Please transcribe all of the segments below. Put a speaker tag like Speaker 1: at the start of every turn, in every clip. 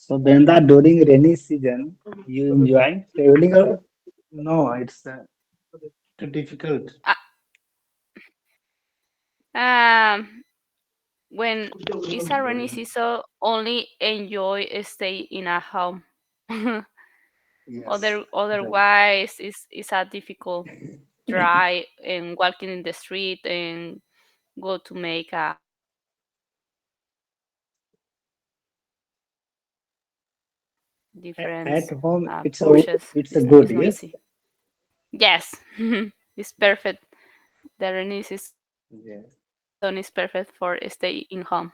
Speaker 1: So Brenda, during rainy season, you enjoying traveling or no? It's too difficult.
Speaker 2: Uh, um, when it's a rainy season, only enjoy stay in a home.
Speaker 1: Yes, right.
Speaker 2: Otherwise, it's a difficult drive and walking in the street and go to make a different
Speaker 1: At home,
Speaker 2: purchase.
Speaker 1: it's a
Speaker 2: It's,
Speaker 1: good,
Speaker 2: it's not
Speaker 1: yes.
Speaker 2: easy. Yes, it's perfect. The rainy season is perfect
Speaker 1: Yes.
Speaker 2: for stay in home.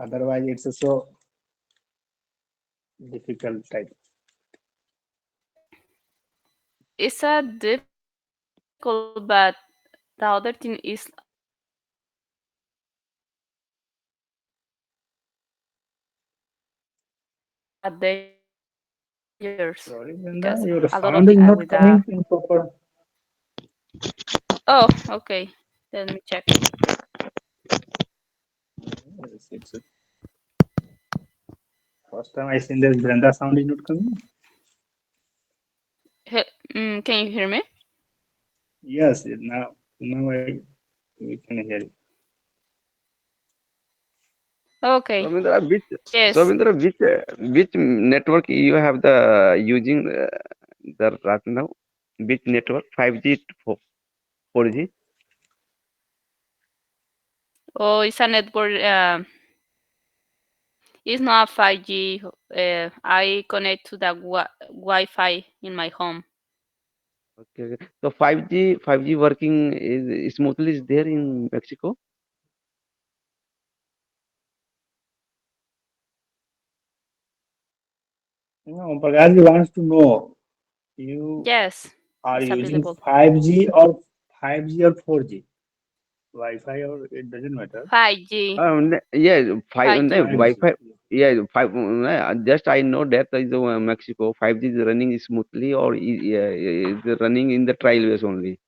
Speaker 1: Otherwise, it's a so difficult type.
Speaker 2: It's a difficult, but the other thing is a dangerous because a
Speaker 1: Sorry,
Speaker 2: lot of
Speaker 1: Brenda, your
Speaker 2: with
Speaker 1: sound is not coming in proper.
Speaker 2: oh, okay. Let me check.
Speaker 1: Yes, it's first time I seen this Brenda sound is not coming.
Speaker 2: Can you hear me?
Speaker 1: Yes, now we can hear you.
Speaker 2: Okay.
Speaker 3: Ravindra,
Speaker 2: Yes.
Speaker 3: which network you have the using the right now? Which network? 5G, 4G?
Speaker 2: Oh, it's a network. It's not 5G. I connect to the Wi-Fi in my home.
Speaker 3: Okay, okay. So 5G working is smoothly is there in Mexico?
Speaker 1: No, Prakash wants to know you
Speaker 2: Yes,
Speaker 1: are
Speaker 2: it's
Speaker 1: using
Speaker 2: available.
Speaker 1: 5G or 4G, Wi-Fi or it doesn't matter.
Speaker 2: 5G.
Speaker 3: Yeah, five no,
Speaker 2: 5G.
Speaker 1: 5G.
Speaker 3: Wi-Fi. Yeah, five. Just I know that is Mexico 5G is running smoothly or is running in the trial ways only.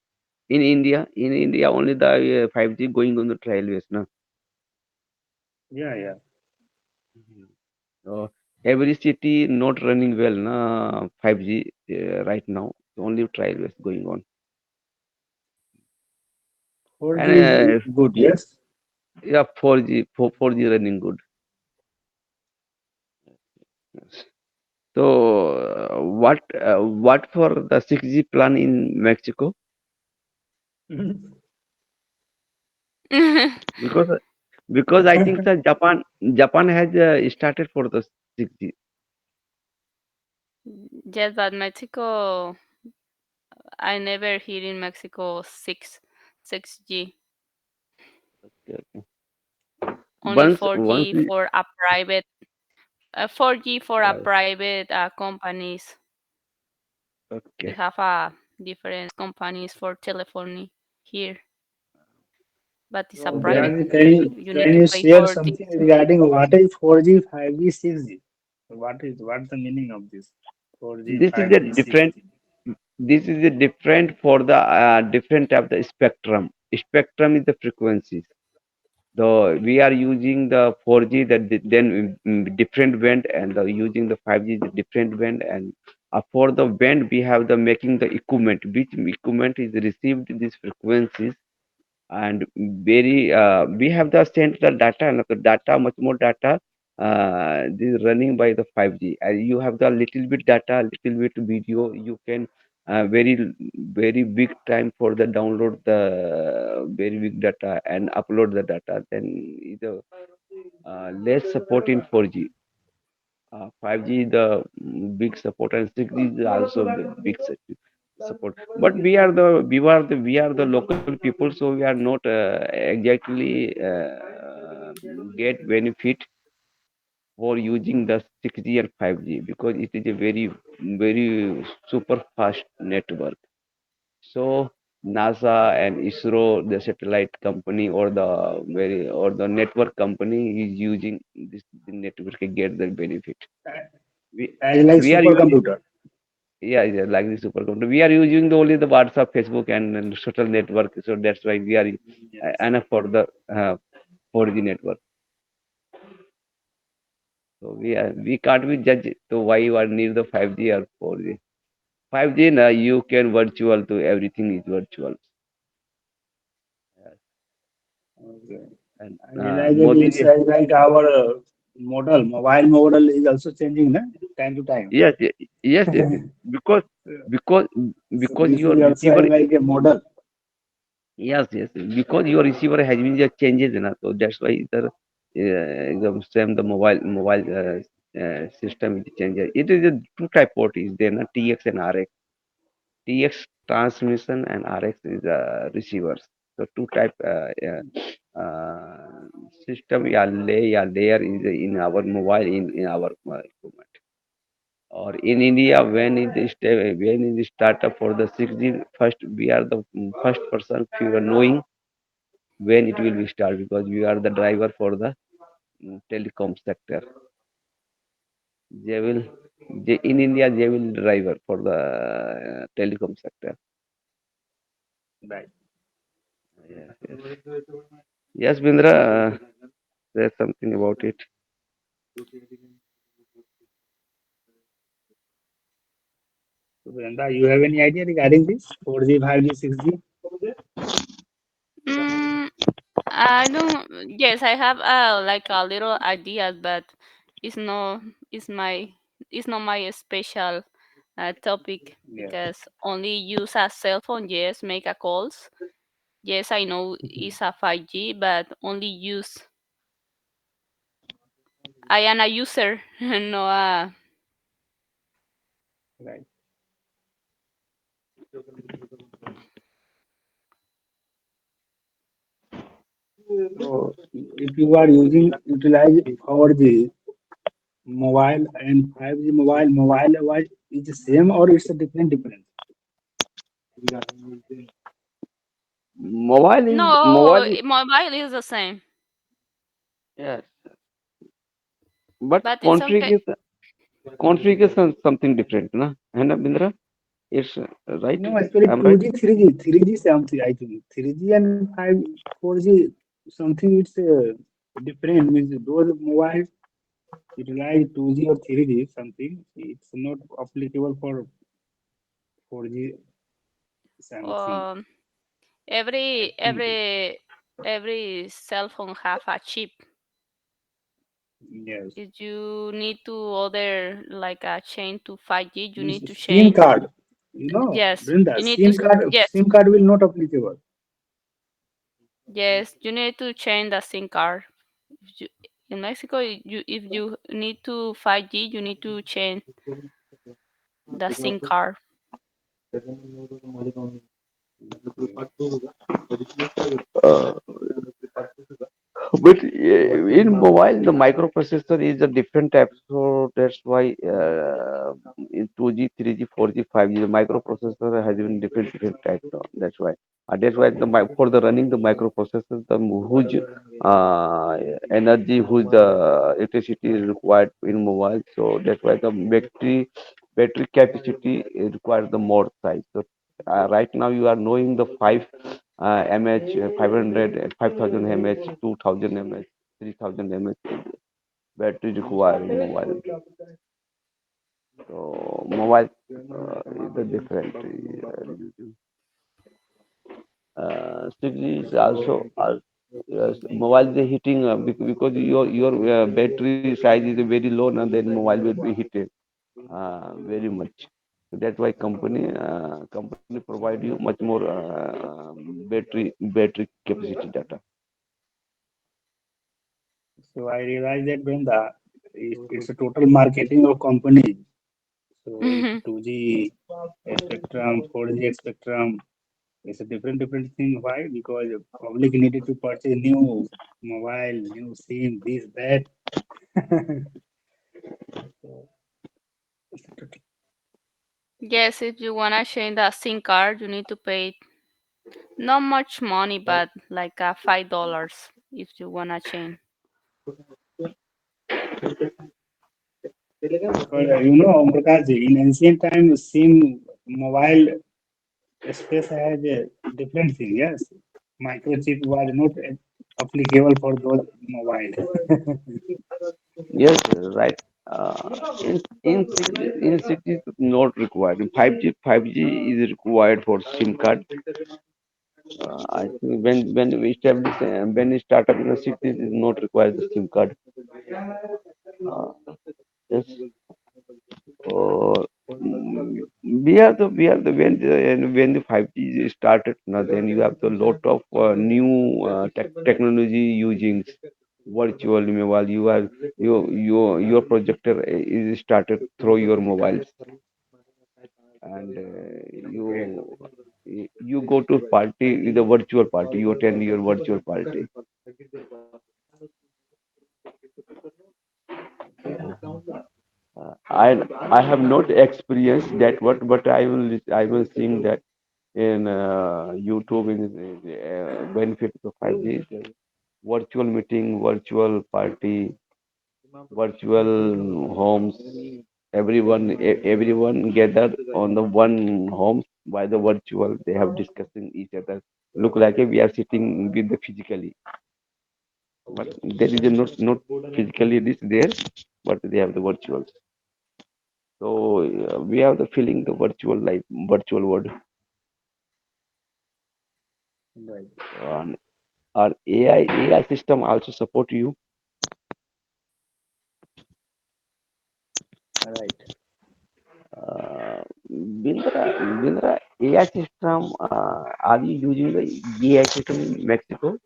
Speaker 3: In India only the 5G going on the trial ways, no?
Speaker 1: Yeah, yeah.
Speaker 3: Mhm. So every city not running well, na 5G right now. Only trial ways going on.
Speaker 1: 4G
Speaker 3: And
Speaker 1: is good, yes.
Speaker 3: yeah, 4G running good. Yes. So what for the 6G plan in Mexico? Because because I think that Japan has started for the 6G.
Speaker 2: Yes, but Mexico, I never hear in Mexico 6G.
Speaker 3: Okay, okay.
Speaker 2: Only
Speaker 3: Once
Speaker 2: 4G
Speaker 3: we
Speaker 2: for a private 4G for a
Speaker 3: right.
Speaker 2: private companies. We
Speaker 3: Okay.
Speaker 2: have different companies for telephony here, but it's a
Speaker 1: So,
Speaker 2: private.
Speaker 3: Okay.
Speaker 1: Balaji,
Speaker 2: You need
Speaker 1: can
Speaker 2: to
Speaker 1: you
Speaker 2: pay
Speaker 1: share
Speaker 2: for this.
Speaker 1: something regarding what is 4G, 5G, 6G? What's the meaning of this? 4G,
Speaker 3: This is a
Speaker 1: 5G,
Speaker 3: different
Speaker 1: 6G.
Speaker 3: this is a different for the different of the spectrum. Spectrum is the frequencies. So we are using the 4G that then different band and using the 5G the different band and for the band we have the making the equipment which equipment is received these frequencies and very we have the sent the data and the data much more data this is running by the 5G you have the little bit data little bit video you can very big time for the download the very big data and upload the data then the less support in 4G 5G is the big support and 6G is also the big support. But we are the local people, so we are not exactly get benefit for using the 6G and 5G because it is a very super fast network. So NASA and ISRO, the satellite company or the network company is using this network to get the benefit. We
Speaker 1: As like
Speaker 3: we are using
Speaker 1: supercomputer.
Speaker 3: yeah, like the supercomputer. We are using only the WhatsApp, Facebook, and social network. So that's why we are
Speaker 1: Yes.
Speaker 3: enough for the 4G network. So we can't be judge to why you are near the 5G or 4G. 5G na you can virtual to everything is virtual. Yes.
Speaker 1: Okay.
Speaker 3: And
Speaker 1: I realize that
Speaker 3: Modi
Speaker 1: it's
Speaker 3: ji,
Speaker 1: like our mobile model is also changing, na? Time to time.
Speaker 3: yes, yes. Because because
Speaker 1: So
Speaker 3: because
Speaker 1: this
Speaker 3: your
Speaker 1: is also
Speaker 3: receiver,
Speaker 1: has like a model.
Speaker 3: yes, because your receiver has been just changes na, so that's why the same the mobile system is changes. It is a two type port is there na, TX and RX. TX transmission and RX is receivers. So two type system layer is in our mobile in our equipment. Or in India, when it is startup for the 6G, first we are the first person who are knowing when it will be start because we are the driver for the telecom sector. They will in India they will driver for the telecom sector.
Speaker 1: Right.
Speaker 3: Yes, yes. Yes, Bindra, there's something about it.
Speaker 1: So Brenda, you have any idea regarding this 4G, 5G, 6G?
Speaker 2: Mm, I don't. Yes, I have like a little idea, but it's not. It's my. It's not my special topic
Speaker 1: Yeah.
Speaker 2: because only use a cell phone. Yes, make a calls. Yes, I know it's a 5G, but only use. I am a user, no a.
Speaker 1: Right. So if you are utilize 4G mobile and 5G mobile is the same or it's a different?
Speaker 3: Mobile
Speaker 2: No,
Speaker 3: is
Speaker 2: mobile is the same,
Speaker 3: yes, but
Speaker 2: but it's okay.
Speaker 3: configuration something different, na? है ना, Bindra? It's right.
Speaker 1: No, actually
Speaker 3: I'm right.
Speaker 1: 2G, 3G something I think. 3G and 5, 4G something it's different. Means those mobile utilize 2G or 3G something. It's not applicable for 4G something.
Speaker 2: Um,
Speaker 1: I
Speaker 2: every
Speaker 1: think it.
Speaker 2: every every cell phone have a chip.
Speaker 1: Yes.
Speaker 2: If you need to order like a chain to 5G, you
Speaker 1: Means
Speaker 2: need to
Speaker 1: SIM
Speaker 2: change.
Speaker 1: card. You know,
Speaker 2: Yes,
Speaker 1: Brinda,
Speaker 2: you need to. Yes,
Speaker 1: SIM card will not applicable.
Speaker 2: yes, you need to change the SIM card. If you, in Mexico, if you need to 5G, you need to change the SIM card.
Speaker 3: But in mobile, the microprocessor is a different type, so that's why in 2G, 3G, 4G, 5G, the microprocessor has been different type. That's why for the running the microprocessor, the huge energy, huge electricity is required in mobile. So that's why the battery capacity requires the more size. So right now you are knowing the 5 mAh, 500, 5000 mAh, 2000 mAh, 3000 mAh battery required in mobile. So mobile is the different. 6G is also yes, mobile is heating because your battery size is very low, and then mobile will be heated very much. So that's why company provide you much more battery capacity data.
Speaker 1: So I realized that Brinda, it's a total marketing of company. So it's 2G spectrum, 4G spectrum. It's a different thing. Why? Because public needed to purchase new mobile, new SIM, this, that. So,
Speaker 2: Yes, if you wanna change the SIM card, you need to pay not much money, but like $5 if you wanna change.
Speaker 1: because Prakash, in ancient times, SIM mobile space has a different thing. Yes, microchip was not applicable for those mobile.
Speaker 3: Yes, right. In cities not required. In 5G is required for SIM card. I think when we establish when we start up in the cities is not required the SIM card. Uh, yes. We are the when the 5G started now then you have the lot of new technology using virtual mobile you are your projector is started through your mobiles and you go to party with a virtual party you attend your virtual party. I I have not experienced that but I will think that in YouTube in benefits of 5G virtual meeting, virtual party, virtual homes. Everyone gathered on the one home by the virtual. They have discussing each other. Look like we are sitting with the physically, but there is a not physically this there, but they have the virtual. So we have the feeling the virtual life, virtual world.
Speaker 1: Right.
Speaker 3: And our AI system also support you.
Speaker 1: Right.
Speaker 3: Bindra, AI system, are you using the AI system in Mexico?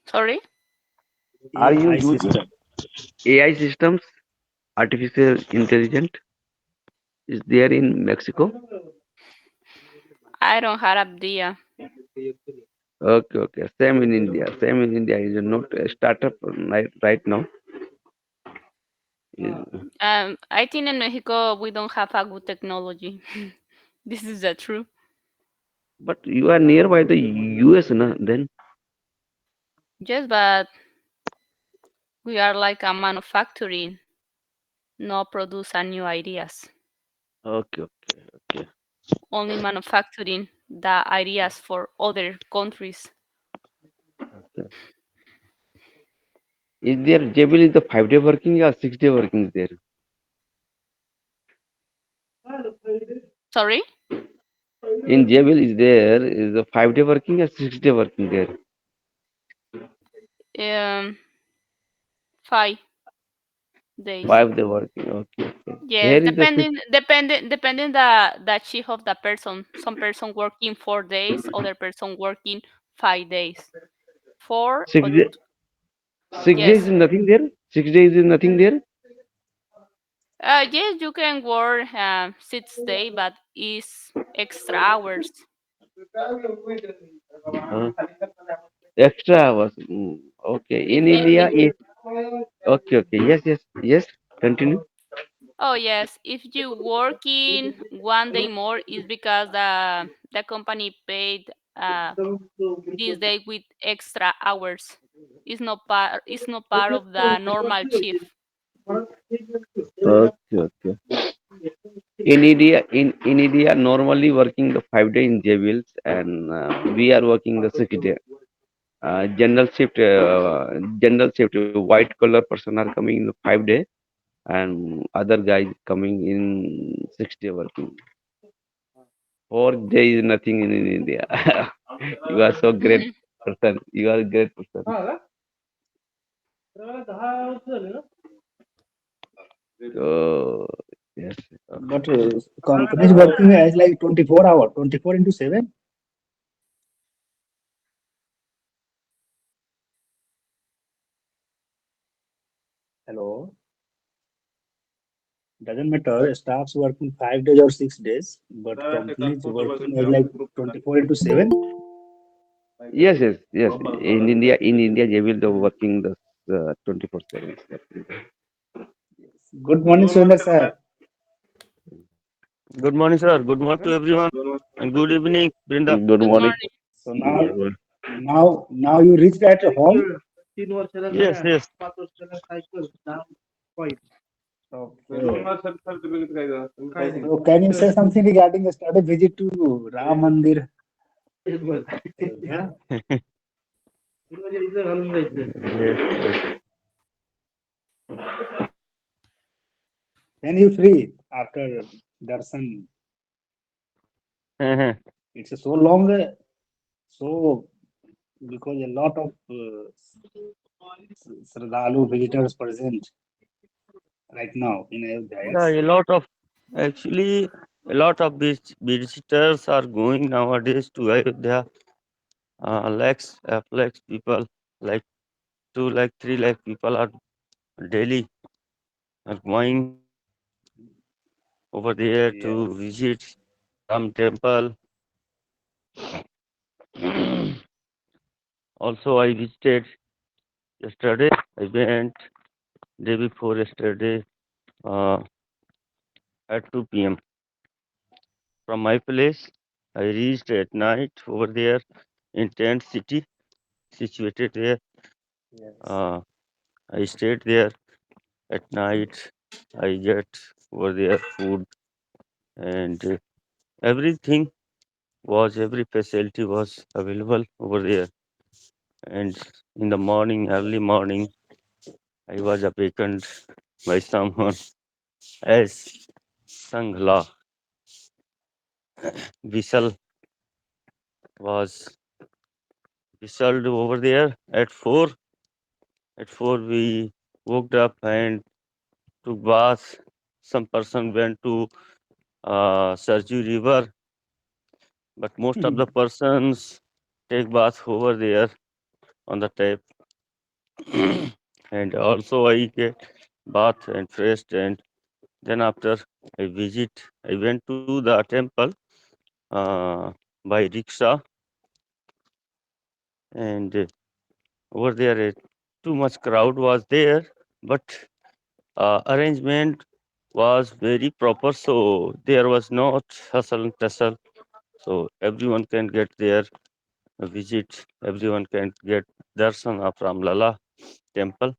Speaker 2: Sorry.
Speaker 3: Are you
Speaker 1: AI
Speaker 3: using
Speaker 1: system.
Speaker 3: AI systems, artificial intelligence, is there in Mexico?
Speaker 2: I don't have idea.
Speaker 3: Okay, okay. Same in India. Same in India is not a startup right now. Is-
Speaker 2: I think in Mexico we don't have a good technology. This is the truth.
Speaker 3: But you are nearby the US, na? Then
Speaker 2: Yes, but we are like a manufacturing, not produce a new ideas.
Speaker 3: okay, okay, okay.
Speaker 2: Only manufacturing the ideas for other countries.
Speaker 3: Okay. Is there Jabil is the 5 day working or 6 day working there?
Speaker 2: Sorry.
Speaker 3: In Jabil is there is a 5 day working or 6 day working there?
Speaker 2: Um, 5 days.
Speaker 3: 5 day working. Okay, okay.
Speaker 2: Yes,
Speaker 3: Here is the
Speaker 2: depending the chief of the person. Some person working 4 days, other person working 5 days. Four
Speaker 3: six
Speaker 2: or
Speaker 3: day, 6 days
Speaker 2: yes.
Speaker 3: is nothing there. 6 days is nothing there.
Speaker 2: Yes, you can work 6 day, but it's extra hours.
Speaker 3: Uh, extra hours. Okay.
Speaker 2: If
Speaker 3: In
Speaker 2: if
Speaker 3: India,
Speaker 2: if
Speaker 3: okay, okay. Yes, yes, yes. Continue.
Speaker 2: oh yes, if you working 1 day more, is because the company paid this day with extra hours. It's not part of the normal shift.
Speaker 3: Okay, okay. In India, normally working the 5 day in Jails, and we are working the 6 day. General shift. White collar person are coming in the 5 day, and other guys coming in 6 day working. 4 day is nothing in India. You are so great person. You are a great person. So yes.
Speaker 1: But companies working as like 24 hour, 24 into 7. Hello. Doesn't matter. Staffs working 5 days or 6 days, but companies working as like 24 into 7.
Speaker 3: Yes, yes, yes. In India, they will the working the 24/7.
Speaker 1: Good morning, Sundar sir.
Speaker 4: Good morning, sir. Good morning to everyone, and good evening, Brinda.
Speaker 3: Good
Speaker 2: Good
Speaker 3: morning.
Speaker 2: morning.
Speaker 1: So now you reached at home.
Speaker 4: Yes, yes.
Speaker 1: Okay. So can you say something regarding the study visit to Ram Mandir? Yeah.
Speaker 4: Yes.
Speaker 1: When you free after darshan,
Speaker 4: Uh-huh.
Speaker 1: it's so long, so because a lot of Sradalu visitors present right now in Ayodhya.
Speaker 4: Yeah,
Speaker 1: Yes.
Speaker 4: a lot of actually a lot of visitors are going nowadays to Ayodhya. Lakhs people, like 2 lakh, 3 lakh people are daily are going over there to
Speaker 1: Yes.
Speaker 4: visit Ram Temple. Also, I visited yesterday. I went day before yesterday uh, at 2 p.m. from my place. I reached at night over there in tent city situated there.
Speaker 1: Yes.
Speaker 4: Uh, I stayed there at night. I get over there food and every facility was available over there. And in the morning, early morning, I was awakened by someone as Sangla whistle was whistled over there at 4. At 4, we woke up and took bath. Some person went to Sarju River, but most of the persons take bath over there on the tap. And also I get bath and fresh, and then after I went to the temple uh, by rickshaw, and over there too much crowd was there, but arrangement was very proper, so there was not hustle and tussle, so everyone can get there visit, everyone can get darshan of Ramlala temple.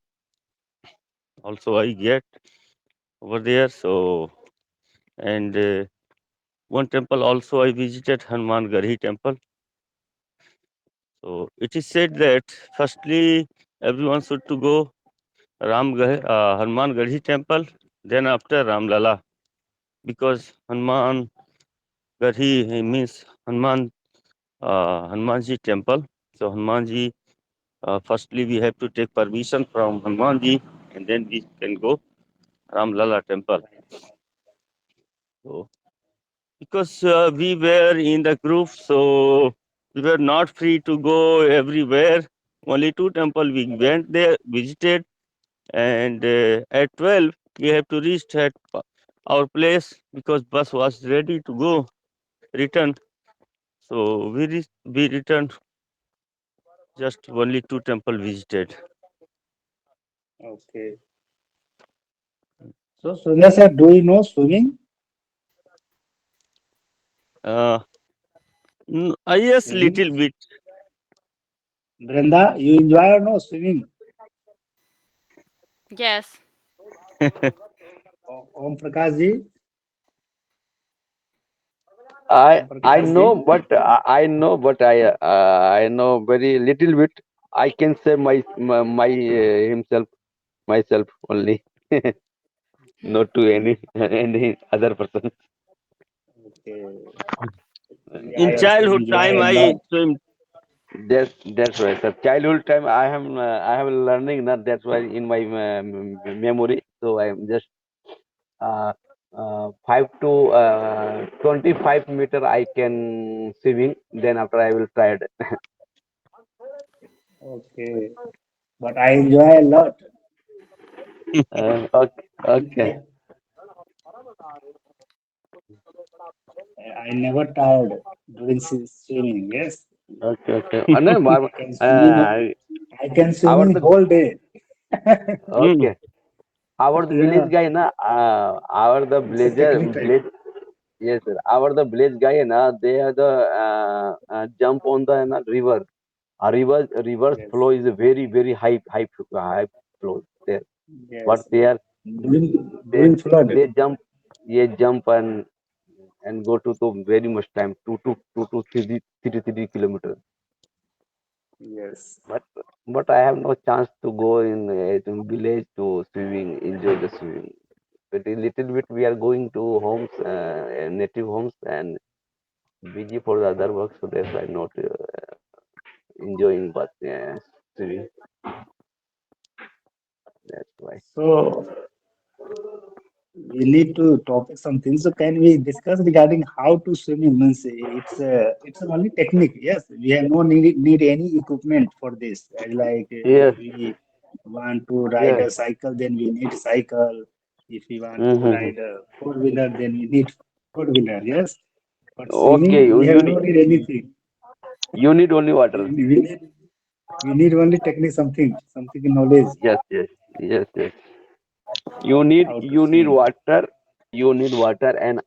Speaker 4: Also I get over there, so and one temple also I visited, Hanuman Garhi temple. So it is said that firstly everyone should to go Hanuman Garhi temple, then after Ramlala, because Hanuman Garhi means Hanumanji temple. So Hanumanji, firstly we have to take permission from Hanumanji, and then we can go Ramlala temple. So because we were in the group, so we were not free to go everywhere. Only two temple we went there, visited, and at 12 we have to reach at our place because bus was ready to go return. So we returned, just only two temple visited.
Speaker 1: Okay. So, Surya sir, do you know swimming?
Speaker 4: Uh, yes,
Speaker 1: Swimming?
Speaker 4: little bit.
Speaker 1: Brenda, you enjoy or no swimming?
Speaker 2: Yes.
Speaker 1: Om Prakash ji?
Speaker 3: I
Speaker 1: Om
Speaker 3: I
Speaker 1: Prakash ji?
Speaker 3: know, but I know very little bit. I can say my himself myself only,
Speaker 2: Hmm.
Speaker 3: not to any other person.
Speaker 1: Okay. I
Speaker 4: In
Speaker 1: also
Speaker 4: childhood
Speaker 1: enjoy
Speaker 4: time,
Speaker 1: a
Speaker 4: I
Speaker 1: lot.
Speaker 4: swim.
Speaker 3: That's why, sir. Childhood time I have learning that, that's why in my memory. So I am just uh, 5 to 25 meter I can swimming. Then after I will try it.
Speaker 1: Okay. But I enjoy a lot.
Speaker 3: Okay, okay,
Speaker 1: I, I never tired during swimming. Yes.
Speaker 3: okay, okay. No,
Speaker 1: I can swimming. I can
Speaker 3: our
Speaker 1: swimming
Speaker 3: the
Speaker 1: whole day.
Speaker 4: Mm.
Speaker 3: okay. Our the
Speaker 1: Yeah.
Speaker 3: village guy na, our the
Speaker 1: It's a technique type.
Speaker 3: village, yes sir. Our the village guy na, they are the jump on the river. A river's
Speaker 1: Yes.
Speaker 3: flow is a very high flow there. But
Speaker 1: Yes.
Speaker 3: they are they
Speaker 1: During flood.
Speaker 3: they jump, yeah, jump and go to very much time, 2 to 3 kilometers.
Speaker 1: Yes.
Speaker 3: But but I have no chance to go in village to swimming, enjoy the swimming. But a little bit we are going to homes, native homes, and busy for the other work, so that's why not enjoying but swimming. That's why.
Speaker 1: So we need to topic something. So can we discuss regarding how to swimming? Means it's only technique. Yes, we have no need any equipment for this. Like if
Speaker 3: Yes,
Speaker 1: we want to ride
Speaker 3: yes.
Speaker 1: a cycle, then we need cycle. If we want to
Speaker 3: Mm-hmm.
Speaker 1: ride a four wheeler, then we need four wheeler. Yes, but
Speaker 3: Okay,
Speaker 1: swimming
Speaker 3: you,
Speaker 1: we have
Speaker 3: you
Speaker 1: no
Speaker 3: need
Speaker 1: need anything.
Speaker 3: you need only
Speaker 1: We,
Speaker 3: water.
Speaker 1: we need we need only technique, something knowledge
Speaker 3: Yes, yes, yes, yes.
Speaker 1: how to
Speaker 3: You need
Speaker 1: swim.
Speaker 3: water. You need water and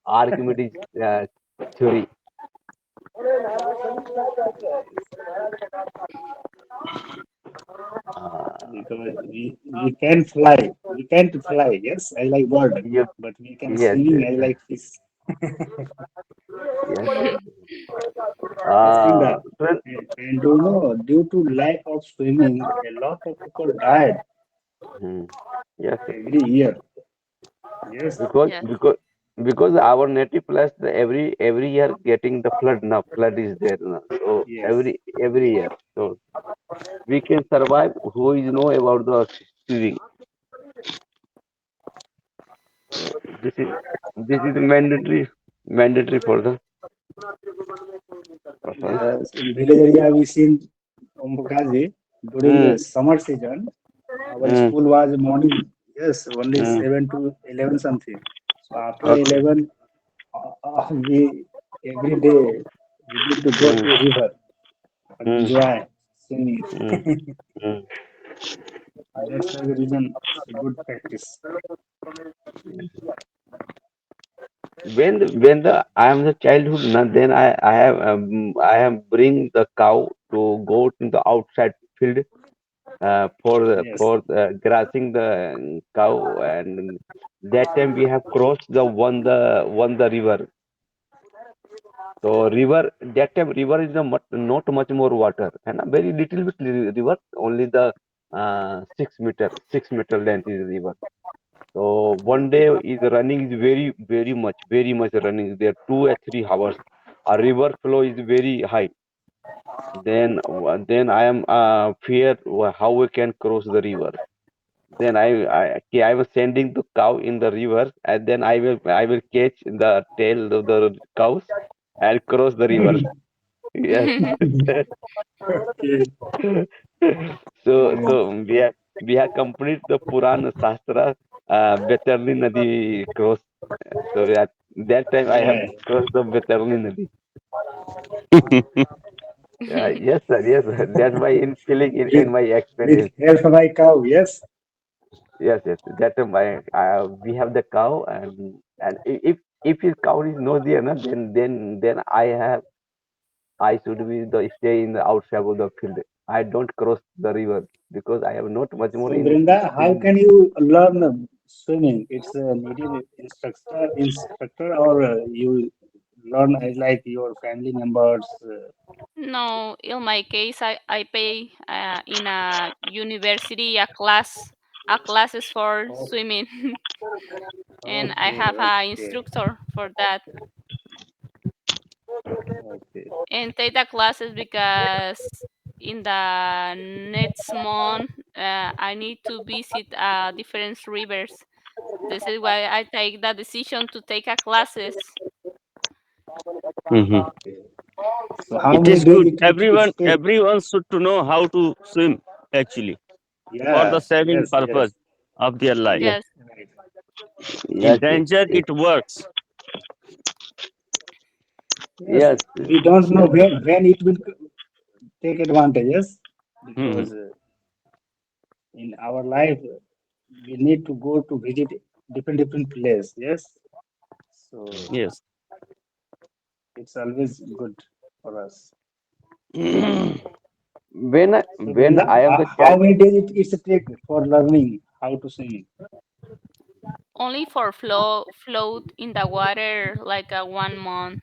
Speaker 3: Archimedes theory. Uh,
Speaker 1: Because we can fly. We can't fly. Yes, I like bird,
Speaker 3: you,
Speaker 1: but we can
Speaker 3: yes,
Speaker 1: swimming.
Speaker 3: yes,
Speaker 1: I like fish.
Speaker 3: yes.
Speaker 1: Yes, Kinda.
Speaker 3: Well,
Speaker 1: And do you know, due to lack of swimming, a lot of people died
Speaker 3: hmm, yes, yes.
Speaker 1: every year. Yes,
Speaker 3: because
Speaker 2: Yes.
Speaker 3: because because our native place every year getting the flood now. Flood is there now. So
Speaker 1: yes.
Speaker 3: every year. So we can survive. Who is know about the swimming? This is this is mandatory for the person.
Speaker 1: Yes, in village area we seen Ombakazi during
Speaker 3: Mm,
Speaker 1: the summer season. Our
Speaker 3: mm,
Speaker 1: school was morning, yes, only
Speaker 3: mm.
Speaker 1: 7 to 11 something. So after
Speaker 3: Okay.
Speaker 1: 11, we every day we need to go
Speaker 3: Mm,
Speaker 1: to river and
Speaker 3: mm,
Speaker 1: enjoy swimming.
Speaker 3: mm, mm.
Speaker 1: That's why the reason it's a good practice.
Speaker 3: When the I am the childhood, na, then I have bring the cow to go to the outside field
Speaker 1: Yes.
Speaker 3: for grazing the cow, and that time we have crossed the river. So river that time river is not much more water and a very little bit river, only the 6 meter length is river. So one day is running is very much running there 2 or 3 hours. A river flow is very high. Then I am fear how we can cross the river. Then okay, I was sending the cow in the river, and then I will catch the tail of the cows and cross the river. Yes.
Speaker 1: Okay.
Speaker 3: So
Speaker 1: Yes.
Speaker 3: we have complete the Puran Shastra, Betarli Nadi cross. So that time I have
Speaker 1: Yeah.
Speaker 3: crossed the Betarli Nadi. Yes, sir. Yes, sir. That's my in feeling in
Speaker 1: With
Speaker 3: my
Speaker 1: with
Speaker 3: experience.
Speaker 1: help of my cow. Yes.
Speaker 3: Yes, yes. That time we have the cow, and if his cow is not there, na, then I should be the stay in the outside of the field. I don't cross the river because I have not much more
Speaker 1: So
Speaker 3: in
Speaker 1: Brenda, how
Speaker 3: swimming.
Speaker 1: can you learn swimming? It's a needed instructor, or you learn like your family members.
Speaker 2: No, in my case, I pay in a university a classes for
Speaker 1: Oh,
Speaker 2: swimming, and I
Speaker 1: okay,
Speaker 2: have a
Speaker 1: okay,
Speaker 2: instructor for that.
Speaker 1: okay.
Speaker 2: And take the classes because in the next month I need to visit different rivers. This is why I take the decision to take a classes.
Speaker 4: Mhm.
Speaker 1: Okay. So how
Speaker 4: It
Speaker 1: many
Speaker 4: is
Speaker 1: days
Speaker 4: good.
Speaker 1: it's take?
Speaker 4: Everyone should to know how to swim actually for the
Speaker 1: Yes,
Speaker 4: saving
Speaker 1: yes,
Speaker 4: purpose
Speaker 1: yes,
Speaker 4: of their life.
Speaker 3: Yes,
Speaker 2: Yes.
Speaker 1: right.
Speaker 4: In
Speaker 3: yes, yes,
Speaker 4: danger,
Speaker 3: yes,
Speaker 4: it works.
Speaker 1: Yes,
Speaker 3: yes,
Speaker 1: we don't know
Speaker 3: yes.
Speaker 1: when it will take advantage. Yes,
Speaker 4: Mhm.
Speaker 1: because in our life we need to go to visit different place. Yes, so
Speaker 4: Yes.
Speaker 1: it's always good for us. So
Speaker 3: When
Speaker 1: Brenda,
Speaker 3: I am the
Speaker 1: how
Speaker 3: child,
Speaker 1: many days it's take for learning how to swim?
Speaker 2: Only for float in the water like a 1 month.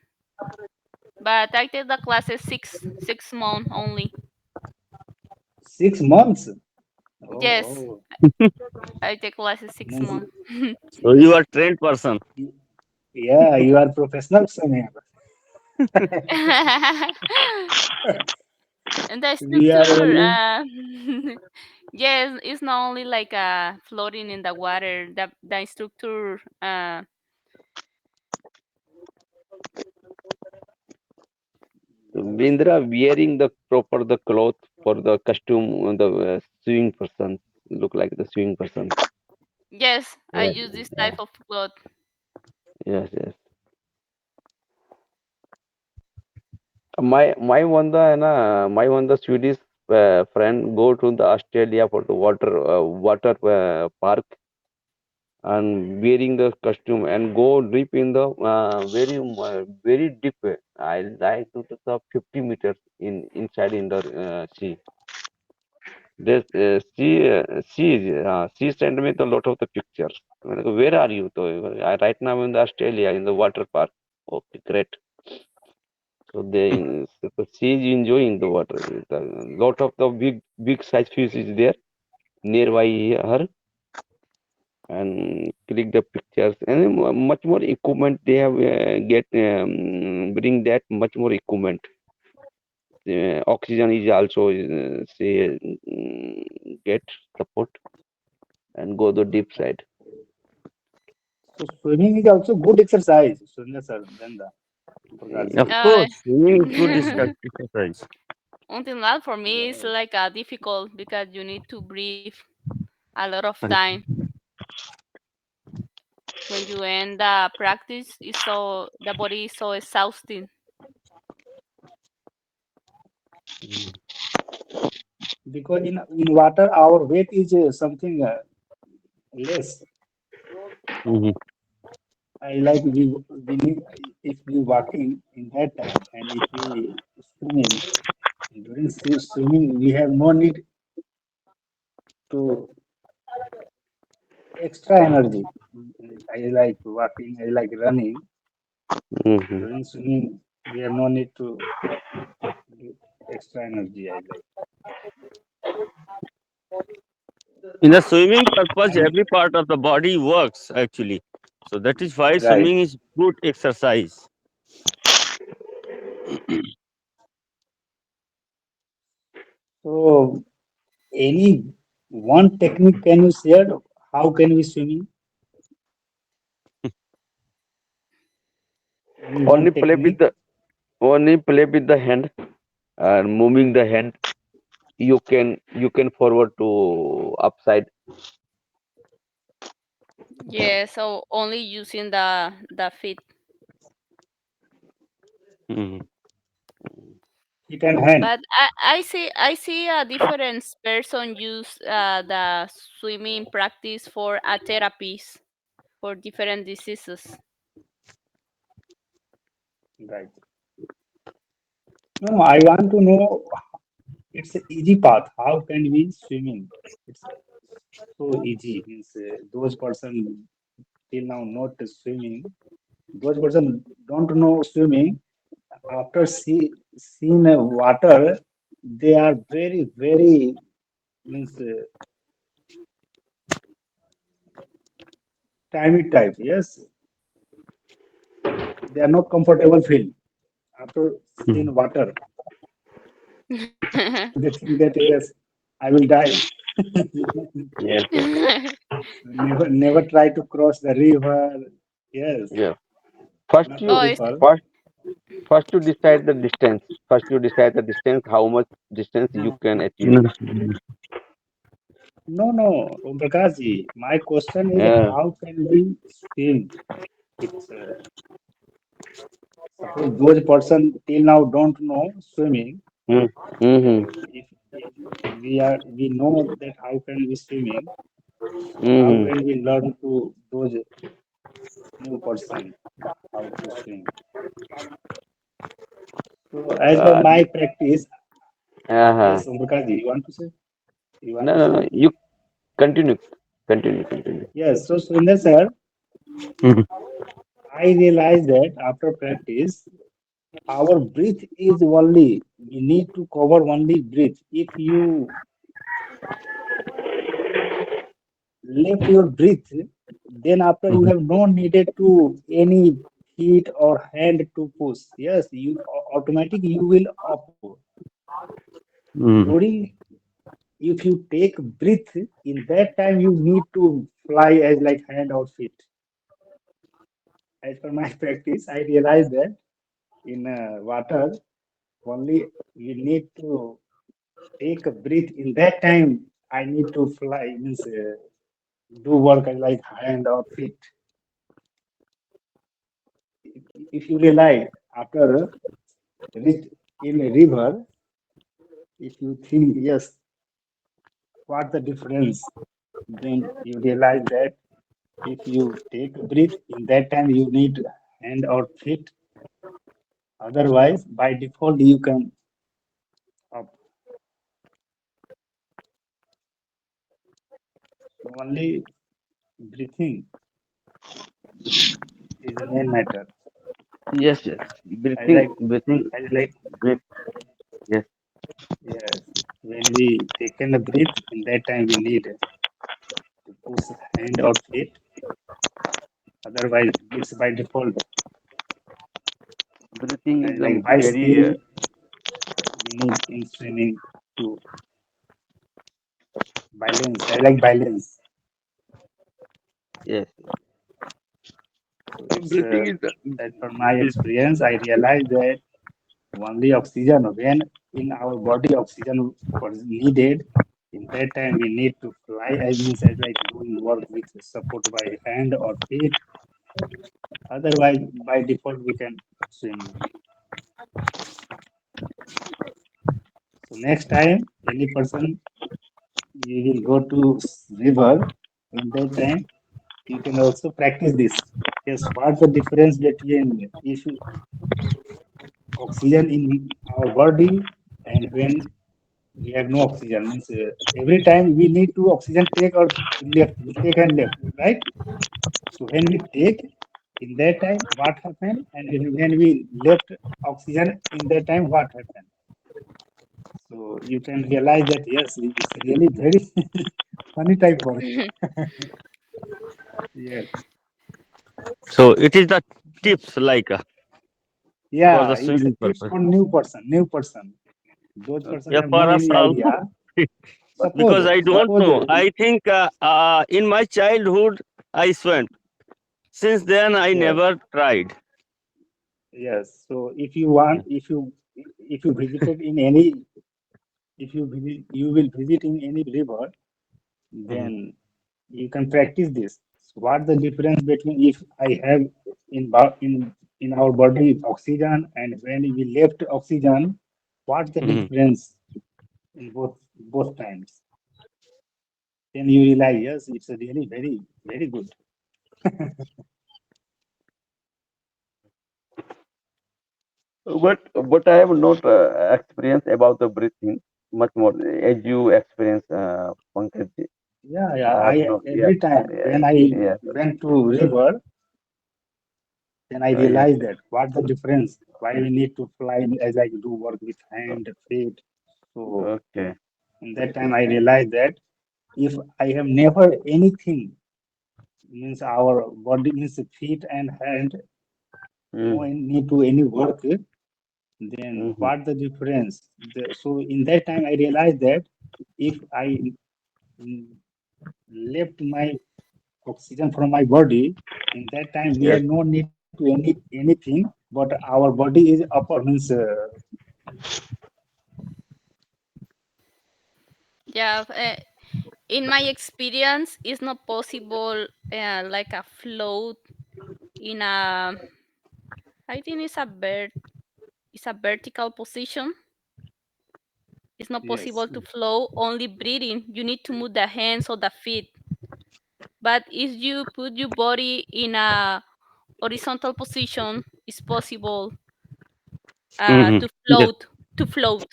Speaker 2: But I take the classes 6 month only.
Speaker 1: 6 months. Oh,
Speaker 2: Yes,
Speaker 1: oh,
Speaker 2: I take classes six
Speaker 1: means
Speaker 2: months.
Speaker 4: So you are trained person.
Speaker 1: yeah, you are professional swimmer.
Speaker 2: And the
Speaker 1: We are
Speaker 2: structure,
Speaker 1: only
Speaker 2: yes, it's not only like floating in the water. The structure,
Speaker 3: Indra wearing the proper the cloth for the costume, the swimming person look like the swimming person.
Speaker 2: yes, I
Speaker 3: Yes,
Speaker 2: use this type
Speaker 3: yeah.
Speaker 2: of cloth.
Speaker 3: Yes, yes. My one the Swedish friend go to the Australia for the water park and wearing the costume and go deep in the very deep. I like to the 50 meters inside in the sea. This she sent me a lot of the pictures. I'm like, where are you? So, right now in the Australia in the water park. Okay, great. So she is enjoying the water. A lot of the big size fish is there nearby her and click the pictures and much more equipment they have get bring that much more equipment. Oxygen is also say get support and go the deep side.
Speaker 1: so swimming is also good exercise. Surya sir, Brenda, Prakash
Speaker 4: Of
Speaker 1: ji.
Speaker 2: Uh,
Speaker 4: course, swimming is good exercise.
Speaker 2: until now, for me, it's
Speaker 1: Yeah.
Speaker 2: like difficult because you need to breathe a lot of time. When you end practice, it's so the body is so exhausting.
Speaker 1: Because in water our weight is something less.
Speaker 4: Mhm.
Speaker 1: I like we need if we walking in that time and if we swimming during swimming we have no need to extra energy. I like walking, I like running.
Speaker 3: Hmm.
Speaker 1: During swimming we have no need to give extra energy. I like
Speaker 4: In the swimming purpose,
Speaker 1: and
Speaker 4: every part of the body works actually. So that is why
Speaker 1: right.
Speaker 4: swimming is good exercise.
Speaker 1: So any one technique can you share? How can we swimming? Any
Speaker 3: Only
Speaker 1: one
Speaker 3: play with
Speaker 1: technique?
Speaker 3: the hand and moving the hand. You can forward to upside.
Speaker 2: Yeah, so only using the feet.
Speaker 4: Mhm.
Speaker 1: Feet and hand.
Speaker 2: But I see a different person use the swimming practice for a therapies for different diseases.
Speaker 1: Right. No, I want to know it's an easy path. How can we swimming? It's so easy. Means those person till now not swimming. Those person don't know swimming. After seeing water, they are very means timid type. Yes, they are not comfortable feel after
Speaker 4: Mhm.
Speaker 1: seeing water. They think that yes, I will die.
Speaker 3: Yes, yes.
Speaker 1: Never try to cross the river. Yes,
Speaker 3: Yeah. First
Speaker 1: not
Speaker 2: Oh,
Speaker 3: you
Speaker 2: it's
Speaker 1: people.
Speaker 3: first first you decide the distance. First you decide the distance, how much distance you can achieve.
Speaker 4: Mhm.
Speaker 1: No, Om Prakash ji. My question is
Speaker 3: Yeah.
Speaker 1: how can we swim? It's suppose those person till now don't know swimming.
Speaker 3: Mm-hmm.
Speaker 1: If we know that how can we swimming, so how
Speaker 3: Mm-hmm.
Speaker 1: can we learn to those new person how to swim? So as per
Speaker 3: Uh,
Speaker 1: my practice,
Speaker 3: uh-huh.
Speaker 1: yes, Om Prakash ji, you want to say? You want
Speaker 3: No,
Speaker 1: to
Speaker 3: no,
Speaker 1: say?
Speaker 3: no. You continue. Continue.
Speaker 1: Yes. So Surinder sir,
Speaker 4: Mhm.
Speaker 1: I realized that after practice, our breath is only we need to cover only breath. If you left your breath, then after you
Speaker 4: Mhm.
Speaker 1: have no needed to any feet or hand to push. Yes, you automatic you will up.
Speaker 4: Mhm.
Speaker 1: During if you take breath, in that time you need to fly as like hand or feet. As per my practice, I realized that in water only you need to take a breath. In that time, I need to fly means do work as like hand or feet. If you realize after reach in a river, if you think yes, what the difference, then you realize that if you take a breath, in that time you need hand or feet. Otherwise, by default, you can up. So only breathing is the main matter.
Speaker 3: Yes, yes.
Speaker 1: As like
Speaker 3: Breathing,
Speaker 1: as like
Speaker 3: breath. Yes,
Speaker 1: yes, when we taken a breath, in that time we need to push hand or feet. Otherwise, it's by default.
Speaker 3: breathing
Speaker 1: As
Speaker 3: is a
Speaker 1: like by
Speaker 3: very
Speaker 1: skill, we need in swimming to balance. I like balance.
Speaker 3: yes.
Speaker 1: So it's
Speaker 3: Breathing is
Speaker 1: as per my
Speaker 3: is
Speaker 1: experience, I realized that only oxygen when in our body oxygen was needed. In that time, we need to fly. I means as like doing work with support by hand or feet. Otherwise, by default, we can swim. So next time, any person you will go to river. In that time, you can also practice this. Yes, what's the difference between if oxygen in our body and when we have no oxygen? Means every time we need to oxygen take or left, take and left, right? So when we take in that time, what happened? And when we left oxygen in that time, what happened? So you can realize that yes, it's really very funny type work. Yes.
Speaker 4: So it is the tips like for
Speaker 1: Yeah,
Speaker 4: the
Speaker 1: it's a
Speaker 4: swimming
Speaker 1: tips
Speaker 4: purpose.
Speaker 1: for new person. New person. Those person
Speaker 4: Yeah,
Speaker 1: have no
Speaker 4: for us
Speaker 1: any
Speaker 4: also.
Speaker 1: idea.
Speaker 4: Because
Speaker 1: Suppose,
Speaker 4: I don't know.
Speaker 1: suppose,
Speaker 4: I think in my childhood I swam. Since then I
Speaker 1: yes,
Speaker 4: never tried.
Speaker 1: yes. So if you want, if you visited in any, if you visit, you will visit in any river,
Speaker 4: Mhm.
Speaker 1: then you can practice this. So what the difference between if I have in our body oxygen and when we left oxygen, what's the
Speaker 4: Mhm.
Speaker 1: difference in both times? Then you realize yes, it's a really very good.
Speaker 3: but I have not experience about the breathing much more as you experience, Pankaj.
Speaker 1: Yeah, yeah.
Speaker 3: I have
Speaker 1: I
Speaker 3: not. Yes,
Speaker 1: every time
Speaker 3: yes,
Speaker 1: when I
Speaker 3: yes.
Speaker 1: went to river, then I
Speaker 3: Yes.
Speaker 1: realized that what's the difference? Why we need to fly as I do work with hand, feet. So
Speaker 3: Okay.
Speaker 1: in that time I realized that if I have never anything means our body means feet and hand no
Speaker 3: Mm-hmm.
Speaker 1: need to any work, then
Speaker 3: Mm-hmm.
Speaker 1: what the difference? So in that time I realized that if I mm, left my oxygen from my body, in that time we
Speaker 3: Yes.
Speaker 1: have no need to anything, but our body is upper means
Speaker 2: Yeah, in my experience, it's not possible like a float in a. I think it's a vertical position. It's not
Speaker 1: yes,
Speaker 2: possible to flow only breathing. You need to move the hands or the feet. But if you put your body in a horizontal position, it's possible
Speaker 4: Mhm.
Speaker 2: to
Speaker 4: Yes.
Speaker 2: float. To float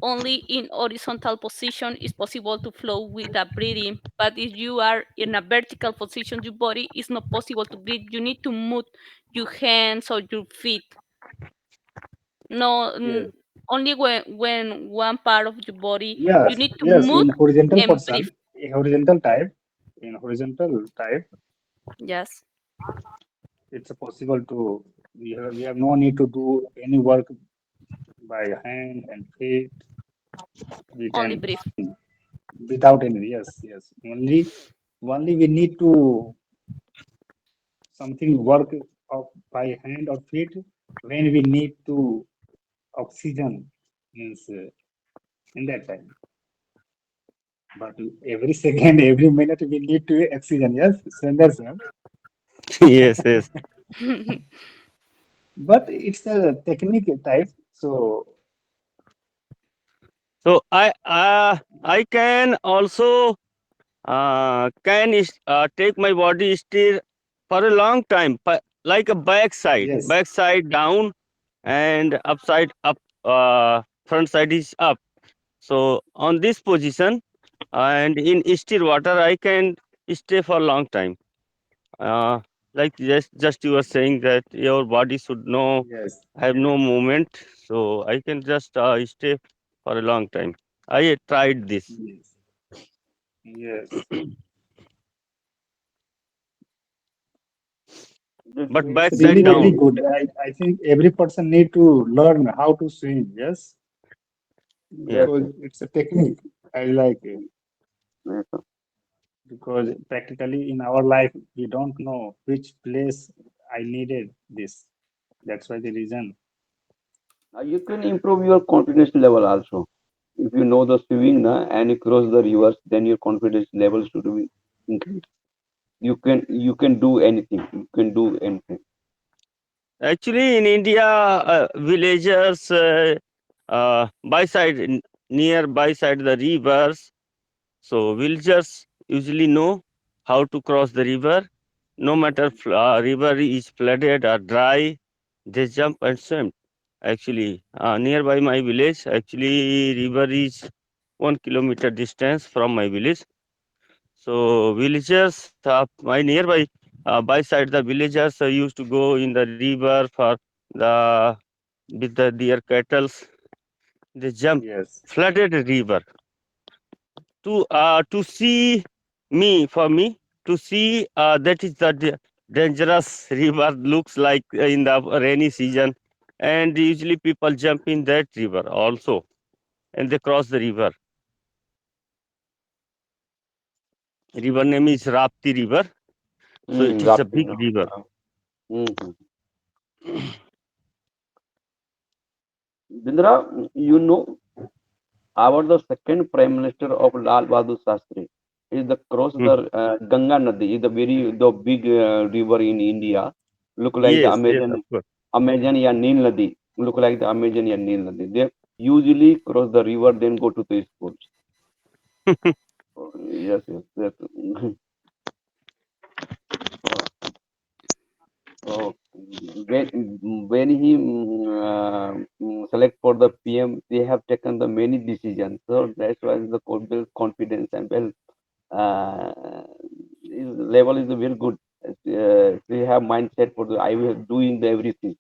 Speaker 2: only in horizontal position is possible to float with a breathing. But if you are in a vertical position, your body is not possible to breathe. You need to move your hands or your feet. No,
Speaker 1: yes,
Speaker 2: only when one part of your body you
Speaker 1: Yes,
Speaker 2: need to
Speaker 1: yes,
Speaker 2: move
Speaker 1: in horizontal
Speaker 2: and breathe.
Speaker 1: person, a horizontal type, in horizontal type,
Speaker 2: Yes.
Speaker 1: it's possible to, we have no need to do any work by hand and feet. We
Speaker 2: Only
Speaker 1: can
Speaker 2: breathe.
Speaker 1: without any, yes, yes. Only we need to something work of by hand or feet when we need to oxygen means in that time. But every second, every minute we need to oxygen. Yes, Sundar sir.
Speaker 4: Yes, yes.
Speaker 1: But it's a technique type. So
Speaker 4: So I can also take my body still for a long time, like a
Speaker 1: yes,
Speaker 4: backside down and upside up. Front side is up. So on this position and in still water, I can stay for a long time. Uh, like just you were saying that your body should know
Speaker 1: yes,
Speaker 4: have no movement, so I can just stay for a long time. I tried this.
Speaker 1: yes, yes. So
Speaker 4: But
Speaker 1: it's
Speaker 4: backside
Speaker 1: really very
Speaker 4: down.
Speaker 1: good. I think every person need to learn how to swim. Yes,
Speaker 3: Yes,
Speaker 1: because
Speaker 3: yes,
Speaker 1: it's a technique. I like it
Speaker 3: yes, sir.
Speaker 1: because practically in our life we don't know which place I needed this. That's why the reason.
Speaker 3: You can improve your confidence level also. If you know the swimming and you cross the rivers, then your confidence level should be increased. You can do anything. You can do anything.
Speaker 4: Actually, in India, villagers by side near side the rivers. So villagers usually know how to cross the river. No matter river is flooded or dry, they jump and swim. Actually, nearby my village, actually river is 1 kilometer distance from my village. So villagers, my nearby, by side the villagers used to go in the river for the with the their cattle. They jump
Speaker 1: Yes,
Speaker 4: flooded river to see me for me to see that is the dangerous river looks like in the rainy season, and usually people jump in that river also, and they cross the river. River name is Rapti River, so it is a
Speaker 3: Rafting.
Speaker 4: big river.
Speaker 3: Mm-hmm. Bindra, you know, our the second prime minister of Lal Bahadur Shastri is the cross
Speaker 4: Hmm.
Speaker 3: the Ganga Nadi is the big river in India. Look like the
Speaker 4: Yes, yes, of course.
Speaker 3: Amazon या Nil Nadi. Look like the Amazon या Nil Nadi. They usually cross the river then go to the schools. Yes, yes, yes. So when he select for the PM, they have taken the many decisions. So that's why the confidence and well his level is very good. They have mindset for the I will doing the everything.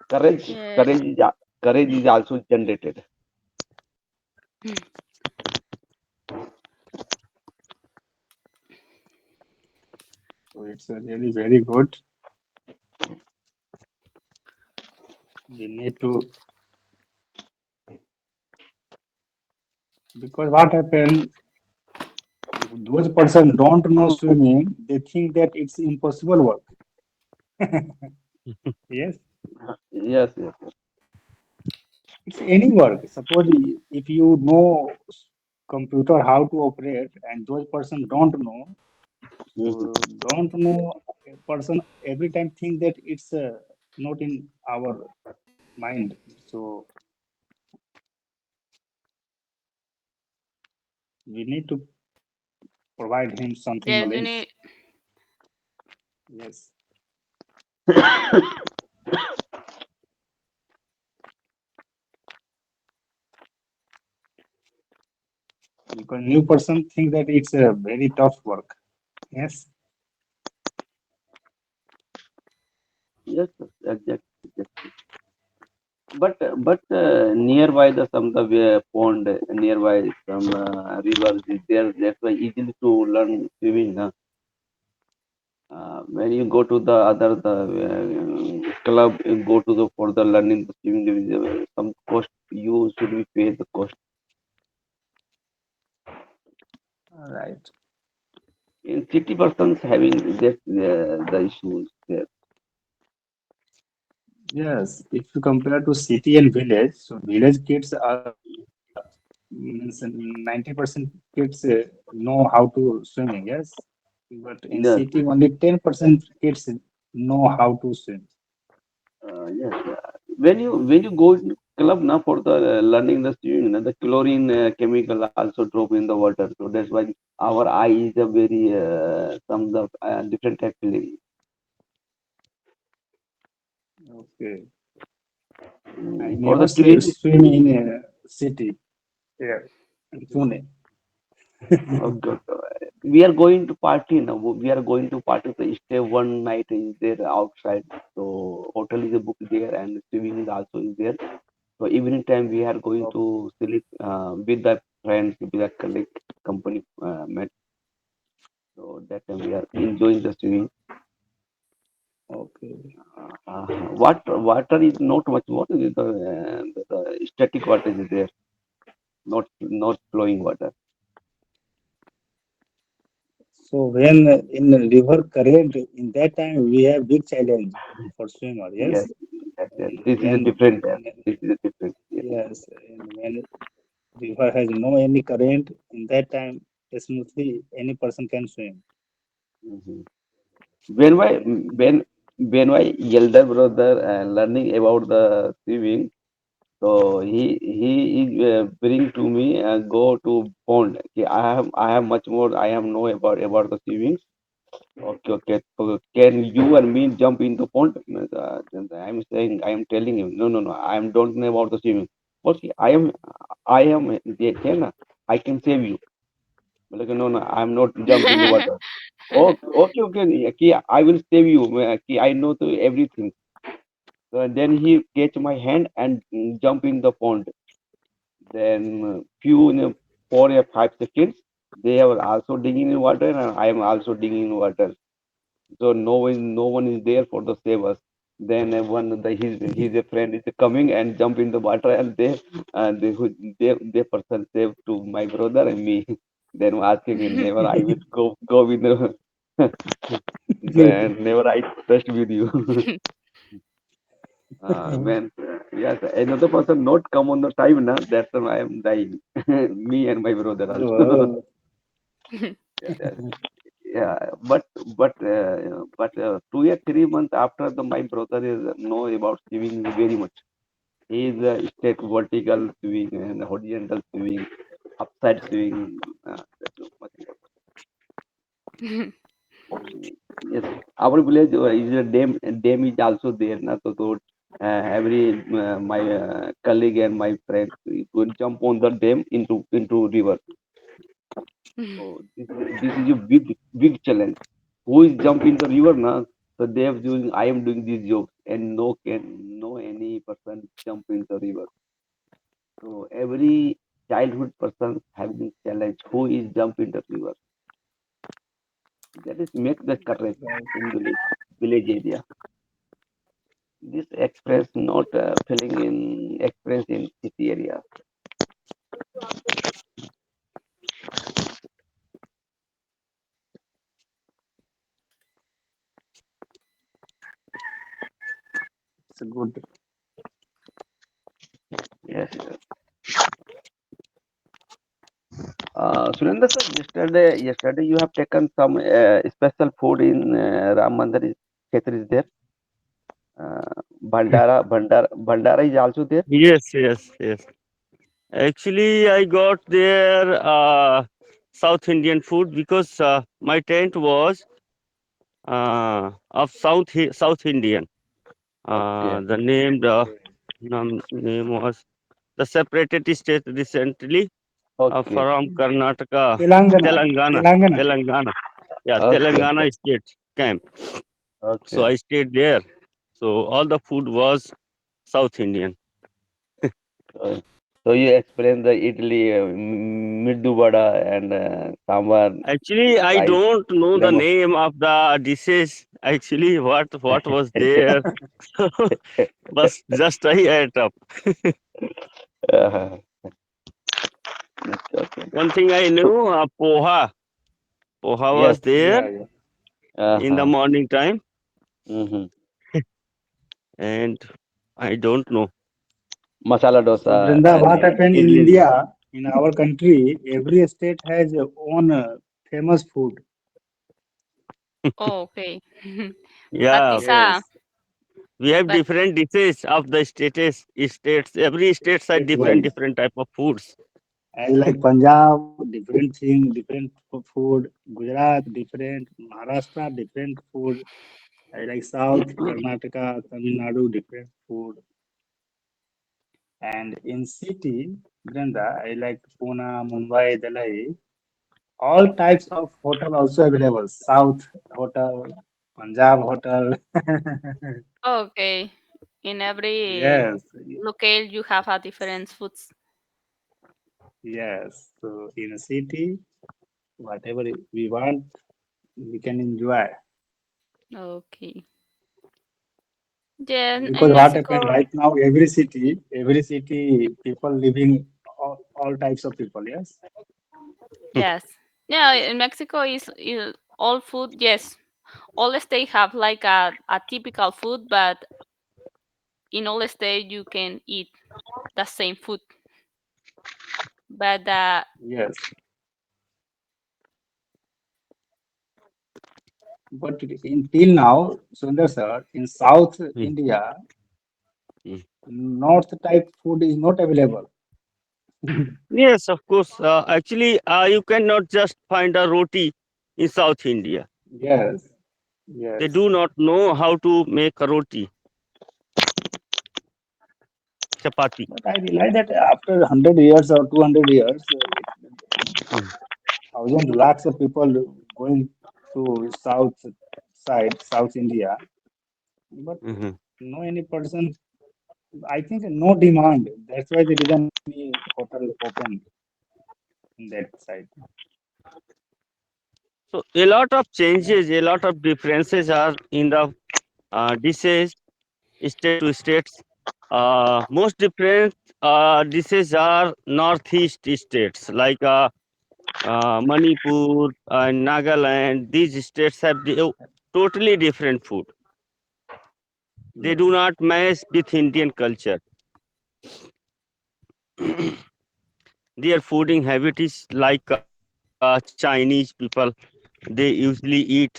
Speaker 3: Courage,
Speaker 2: Yes.
Speaker 3: courage is also generated.
Speaker 1: so it's really very good. We need to because what happened if those person don't know swimming, they think that it's impossible work. Yes,
Speaker 3: Yes, yes, yes.
Speaker 1: it's any work. Suppose if you know computer how to operate and those person don't know, so
Speaker 3: Mhm.
Speaker 1: don't know a person every time think that it's not in our mind. So we need to provide him something
Speaker 2: Yes, you
Speaker 1: knowledge.
Speaker 2: need.
Speaker 1: Yes, because new person think that it's a very tough work. Yes,
Speaker 3: Yes, yes, exactly. but nearby the some the pond nearby some rivers is there. That's why easily to learn swimming. Na? When you go to the other the club, you go to the for the learning the swimming. There is some cost. You should be pay the cost.
Speaker 1: Right.
Speaker 3: In city persons having that the issues there.
Speaker 1: Yes, if you compare to city and village, so village kids are means 90% kids know how to swimming, yes. But in
Speaker 3: Yes,
Speaker 1: city, only 10% kids know how to swim.
Speaker 3: yes. When you go in club now for the learning the swimming, na, the chlorine chemical also drop in the water. So that's why our eye is a very some the different type feeling.
Speaker 1: Okay. I
Speaker 3: For
Speaker 1: never
Speaker 3: the
Speaker 1: say
Speaker 3: crazy.
Speaker 1: swim in a city. Yeah, in Pune.
Speaker 3: Okay, okay. We are going to party now. We are going to party. So stay one night is there outside. So hotel is booked there and swimming is also is there. So evening time we are going to sleep with the friends, with the colleague, company met. So that time we are enjoying the swimming.
Speaker 1: Okay.
Speaker 3: Water is not much. What is the static water is there, not flowing water.
Speaker 1: So when in the river current, in that time we have big challenge for swimmer,
Speaker 3: Yes,
Speaker 1: yes.
Speaker 3: yes, yes.
Speaker 1: And
Speaker 3: This is a different. This is a different. Yes.
Speaker 1: yes, and when river has no any current, in that time smoothly any person can swim.
Speaker 3: Mhm. When my when my elder brother learning about the swimming, so he is bring to me go to pond. Okay, I have much more I have know about the swimming. Okay, okay. So can you and me jump in the pond? Then I'm saying I am telling him no I am don't know about the swimming. Okay, I am they can I can save you. Like, no I am not jump in the water. Okay, okay, okay. Okay, I will save you. Okay, I know the everything. So then he catch my hand and jump in the pond. Then few 4 or 5 seconds, they are also digging in water, and I am also digging in water. So no one is there for the save us. Then one his a friend is coming and jump in the water, and they person save to my brother and me. Then asking him, never I will go with the then never I trust with you. When yes, another person not come on the time now, that's when I am dying. Me and my brother also.
Speaker 1: Oh,
Speaker 3: Yes, yes. Yeah, but 2 or 3 months after my brother is know about swimming very much. He is state vertical swimming and horizontal swimming, upside swimming. That's much important. Yes, our village is a dam is also there. Na, so every my colleague and my friend will jump on the dam into river. So this is a big challenge. Who is jump in the river now? So they have doing I am doing these jobs and no any person jump in the river. So every childhood person have this challenge. Who is jump in the river? That is make the courage
Speaker 1: right.
Speaker 3: in village area. This express not feeling in express in city area.
Speaker 1: It's a good.
Speaker 3: Yes. Surendra sir, yesterday you have taken some special food in Ram Mandir Kshetra is there. Bhandara is also there.
Speaker 4: Yes, yes, yes. Actually, I got there South Indian food because my tent was of South Indian.
Speaker 3: Okay,
Speaker 4: The name was the separated state recently
Speaker 3: okay,
Speaker 4: from Karnataka,
Speaker 1: Telangana,
Speaker 4: Telangana,
Speaker 1: Telangana.
Speaker 4: Telangana. Yeah,
Speaker 3: okay, okay,
Speaker 4: Telangana state camp. So
Speaker 3: okay,
Speaker 4: I stayed there. So all the food was South Indian.
Speaker 3: Uh, so you explain the Italy middu vada and sambar
Speaker 4: Actually, I
Speaker 3: rice
Speaker 4: don't know the
Speaker 3: lemon.
Speaker 4: name of the dishes. Actually, what was there? But just I ate up.
Speaker 3: uh, okay.
Speaker 4: One thing I
Speaker 3: So
Speaker 4: knew, poha. Poha
Speaker 3: yes.
Speaker 4: was there
Speaker 1: Yeah, yeah.
Speaker 4: in the
Speaker 3: Uh-huh.
Speaker 4: morning time,
Speaker 3: Mm-hmm.
Speaker 4: and I don't know.
Speaker 3: Masala
Speaker 1: So,
Speaker 3: dosa
Speaker 1: Brinda,
Speaker 3: and
Speaker 1: what happened in
Speaker 3: idli.
Speaker 1: India, in our country, every state has its own famous food.
Speaker 2: Oh, okay. But
Speaker 4: Yeah,
Speaker 2: it's
Speaker 1: Yes,
Speaker 4: we have
Speaker 2: but
Speaker 4: different dishes of the states. States. Every state has
Speaker 1: state
Speaker 4: different
Speaker 1: wise.
Speaker 4: different type of foods.
Speaker 1: As like Punjab, different thing, different food. Gujarat, different. Maharashtra, different food. I like South, Karnataka, Tamil Nadu, different food. And in city, Brenda, I like Pune, Mumbai, Delhi. All types of hotel also available. South hotel, Punjab hotel.
Speaker 2: okay. In every
Speaker 1: Yes,
Speaker 2: locale you have a different foods.
Speaker 1: yes. So in a city, whatever we want, we can enjoy.
Speaker 2: Okay. Yeah,
Speaker 1: Because
Speaker 2: in
Speaker 1: what happened
Speaker 2: Mexico,
Speaker 1: right now, every city, people living all types of people. Yes.
Speaker 2: yes. Yeah, in Mexico is all food, yes. All states have like a typical food, but in all states you can eat the same food. But
Speaker 1: Yes. But until now, Sundar sir, in South
Speaker 4: Mm,
Speaker 1: India,
Speaker 4: mm.
Speaker 1: North type food is not available.
Speaker 4: Yes, of course. Actually, you cannot just find a roti in South India.
Speaker 1: Yes,
Speaker 4: They
Speaker 1: yes.
Speaker 4: do not know how to make a roti, chapati.
Speaker 1: But I realize that after 100 years or 200 years,
Speaker 4: Mm,
Speaker 1: thousands, lakhs of people going to south side, South India, but
Speaker 4: mhm.
Speaker 1: no any person, I think no demand. That's why there isn't any hotel open in that side.
Speaker 4: So a lot of changes, a lot of differences are in the dishes state to states. Most different dishes are northeast states like Manipur and Nagaland. These states have totally different food. They do
Speaker 1: Yes.
Speaker 4: not match with Indian culture. Their fooding habit is like Chinese people. They usually eat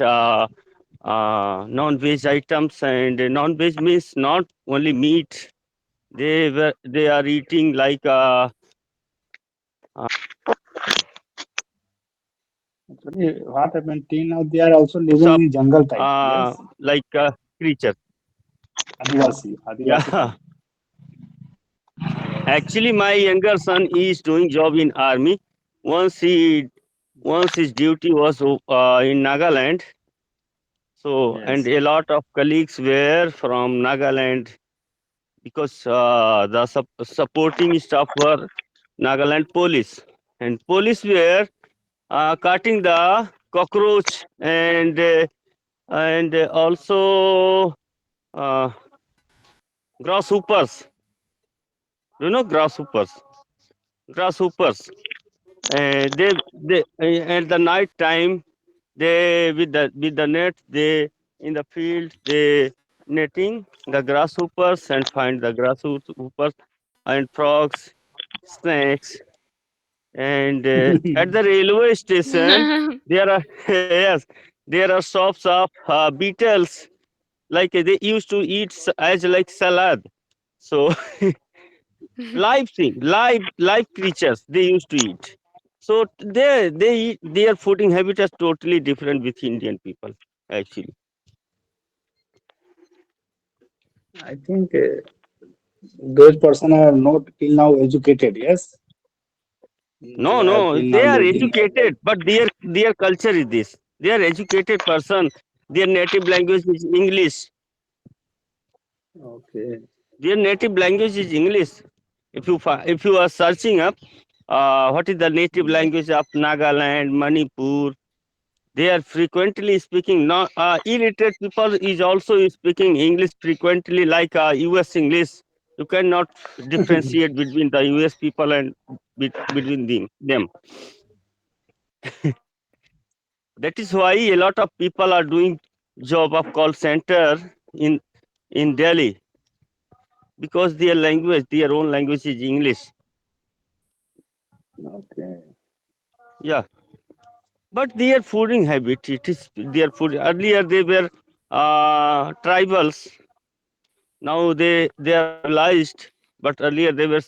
Speaker 4: non-veg items, and non-veg means not only meat. They are eating like
Speaker 1: Actually, what happened till now, they are also
Speaker 4: some
Speaker 1: living in jungle type. Yes,
Speaker 4: like creature.
Speaker 1: Adivasi type.
Speaker 4: Yeah, actually, my younger son is doing job in army. Once he once his duty was in Nagaland. So and
Speaker 1: Yes.
Speaker 4: a lot of colleagues were from Nagaland because the supporting staff were Nagaland police, and police were cutting the cockroach and also uh, grasshoppers. You know grasshoppers. Grasshoppers. They at the night time they with the net they in the field they netting the grasshoppers and find the grasshoppers and frogs, snakes, and at the railway station there are yes there are shops of beetles like they used to eat as like salad. So live thing, live creatures they used to eat. So their fooding habit is totally different with Indian people. Actually,
Speaker 1: I think those person are not till now educated. Yes,
Speaker 4: no,
Speaker 1: they are
Speaker 4: no,
Speaker 1: till
Speaker 4: they
Speaker 1: now
Speaker 4: are
Speaker 1: living like
Speaker 4: educated, but their culture is this. They are educated person. Their native language is English.
Speaker 1: okay.
Speaker 4: Their native language is English. if you are searching up what is the native language of Nagaland, Manipur, they are frequently speaking. Not illiterate people is also speaking English frequently, like U.S. English. You cannot differentiate between the U.S. people and between them. That is why a lot of people are doing job of call center in Delhi, because their language, their own language is English.
Speaker 1: Okay.
Speaker 4: Yeah, but their fooding habit, it is their food. Earlier they were tribals. Now they are civilized, but earlier they were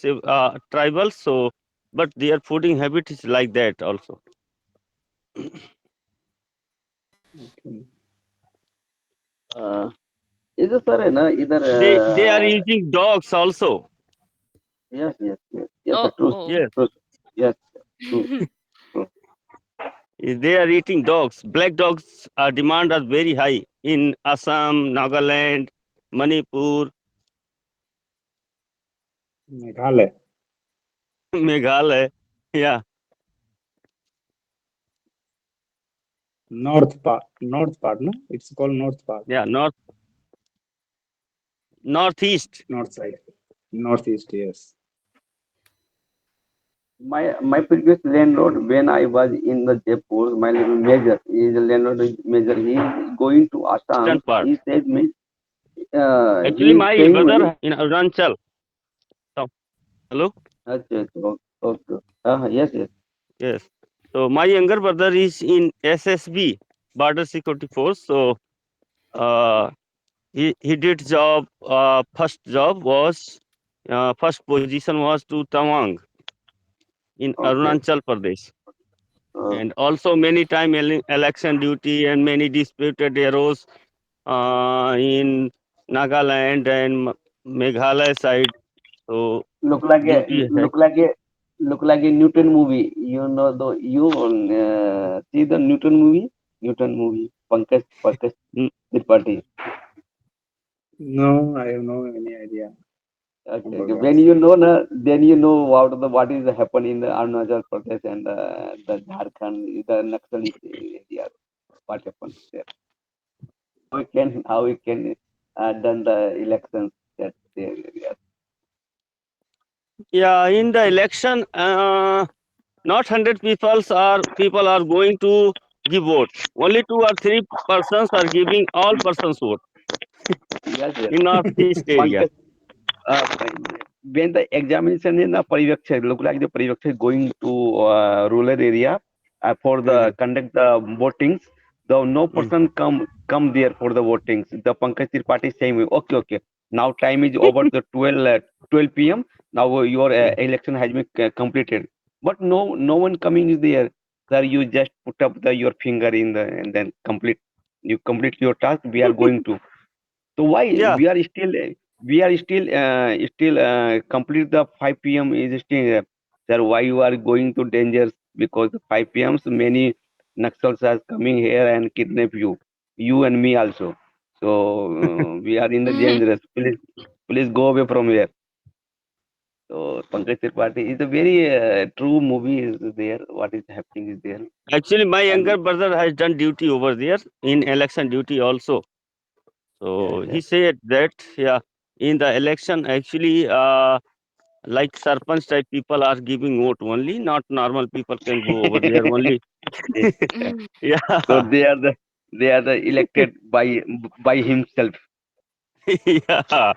Speaker 4: tribals. So, but their fooding habit is like that also.
Speaker 1: Okay.
Speaker 3: इधर sir है ना इधर
Speaker 4: They are using dogs also.
Speaker 3: Yes yes yes yes sir
Speaker 2: Oh,
Speaker 3: true
Speaker 2: oh.
Speaker 4: Yes,
Speaker 3: yes true
Speaker 4: they are eating dogs. Black dogs demand are very high in Assam, Nagaland, Manipur,
Speaker 1: Meghalaya.
Speaker 4: Meghalaya. Yeah,
Speaker 1: North part. North part, no? It's called North part.
Speaker 4: yeah, northeast.
Speaker 1: North side. Northeast, yes.
Speaker 3: my previous landlord when I was in the Jaipur, my major is landlord is major. He is going to
Speaker 4: Eastern
Speaker 3: Assam.
Speaker 4: part.
Speaker 3: He said me, he
Speaker 4: Actually,
Speaker 3: is
Speaker 4: my
Speaker 3: saying me.
Speaker 4: brother in Arunachal. So, hello.
Speaker 3: अच्छा अच्छा okay yes yes
Speaker 4: Yes. So my younger brother is in SSB, Border Security Force. So uh, he did job. First job was first position was to Tawang in
Speaker 3: okay
Speaker 4: Arunachal Pradesh,
Speaker 3: uh,
Speaker 4: and also many time election duty and many disputed arose in Nagaland and Meghalaya side. So
Speaker 3: look like a
Speaker 4: duty had.
Speaker 3: look like a look like a Newton movie. You know the you see the Newton movie. Pankaj
Speaker 4: Mm,
Speaker 3: Tripathi.
Speaker 1: No, I have no any idea
Speaker 3: Okay, okay.
Speaker 1: about
Speaker 3: When
Speaker 1: that.
Speaker 3: you know na, then you know what is happening in the Arunachal Pradesh and the Jharkhand, the Naxalite area. What happened there? How we can done the elections that area.
Speaker 4: Yeah, in the election, not 100 people are going to give vote. Only 2 or 3 persons are giving all persons vote
Speaker 3: Yes, yes.
Speaker 4: in northeast area.
Speaker 3: Pankaj, uh, when the examination in the Parivaksha, look like the Parivaksha going to rural area for the
Speaker 4: Mhm,
Speaker 3: conduct the votings. The no
Speaker 4: mhm.
Speaker 3: person come there for the votings. The Pankaj Tripathi saying, okay, okay. Now time is over the 12 p.m. Now your
Speaker 4: Mm.
Speaker 3: election has been completed. But no one coming is there. Sir, you just put up your finger in the and then complete. You complete your task. We are going to. So why
Speaker 4: Yeah,
Speaker 3: we are still complete the 5 p.m. is still sir why you are going to dangers because 5 p.m. many Naxals are coming here and kidnap you and me also. So we are in the dangerous. Please go away from here. So Pankaj Tripathi is a very true movie is there. What is happening is there
Speaker 4: actually, my younger
Speaker 3: and
Speaker 4: brother has done duty over there in election duty also.
Speaker 3: yes
Speaker 4: So he
Speaker 3: yes
Speaker 4: said that, yeah, in the election, actually, like Sarpanch type people are giving vote only, not normal people can go over there only.
Speaker 3: so
Speaker 4: Yeah,
Speaker 3: they are the elected by himself.
Speaker 4: yeah.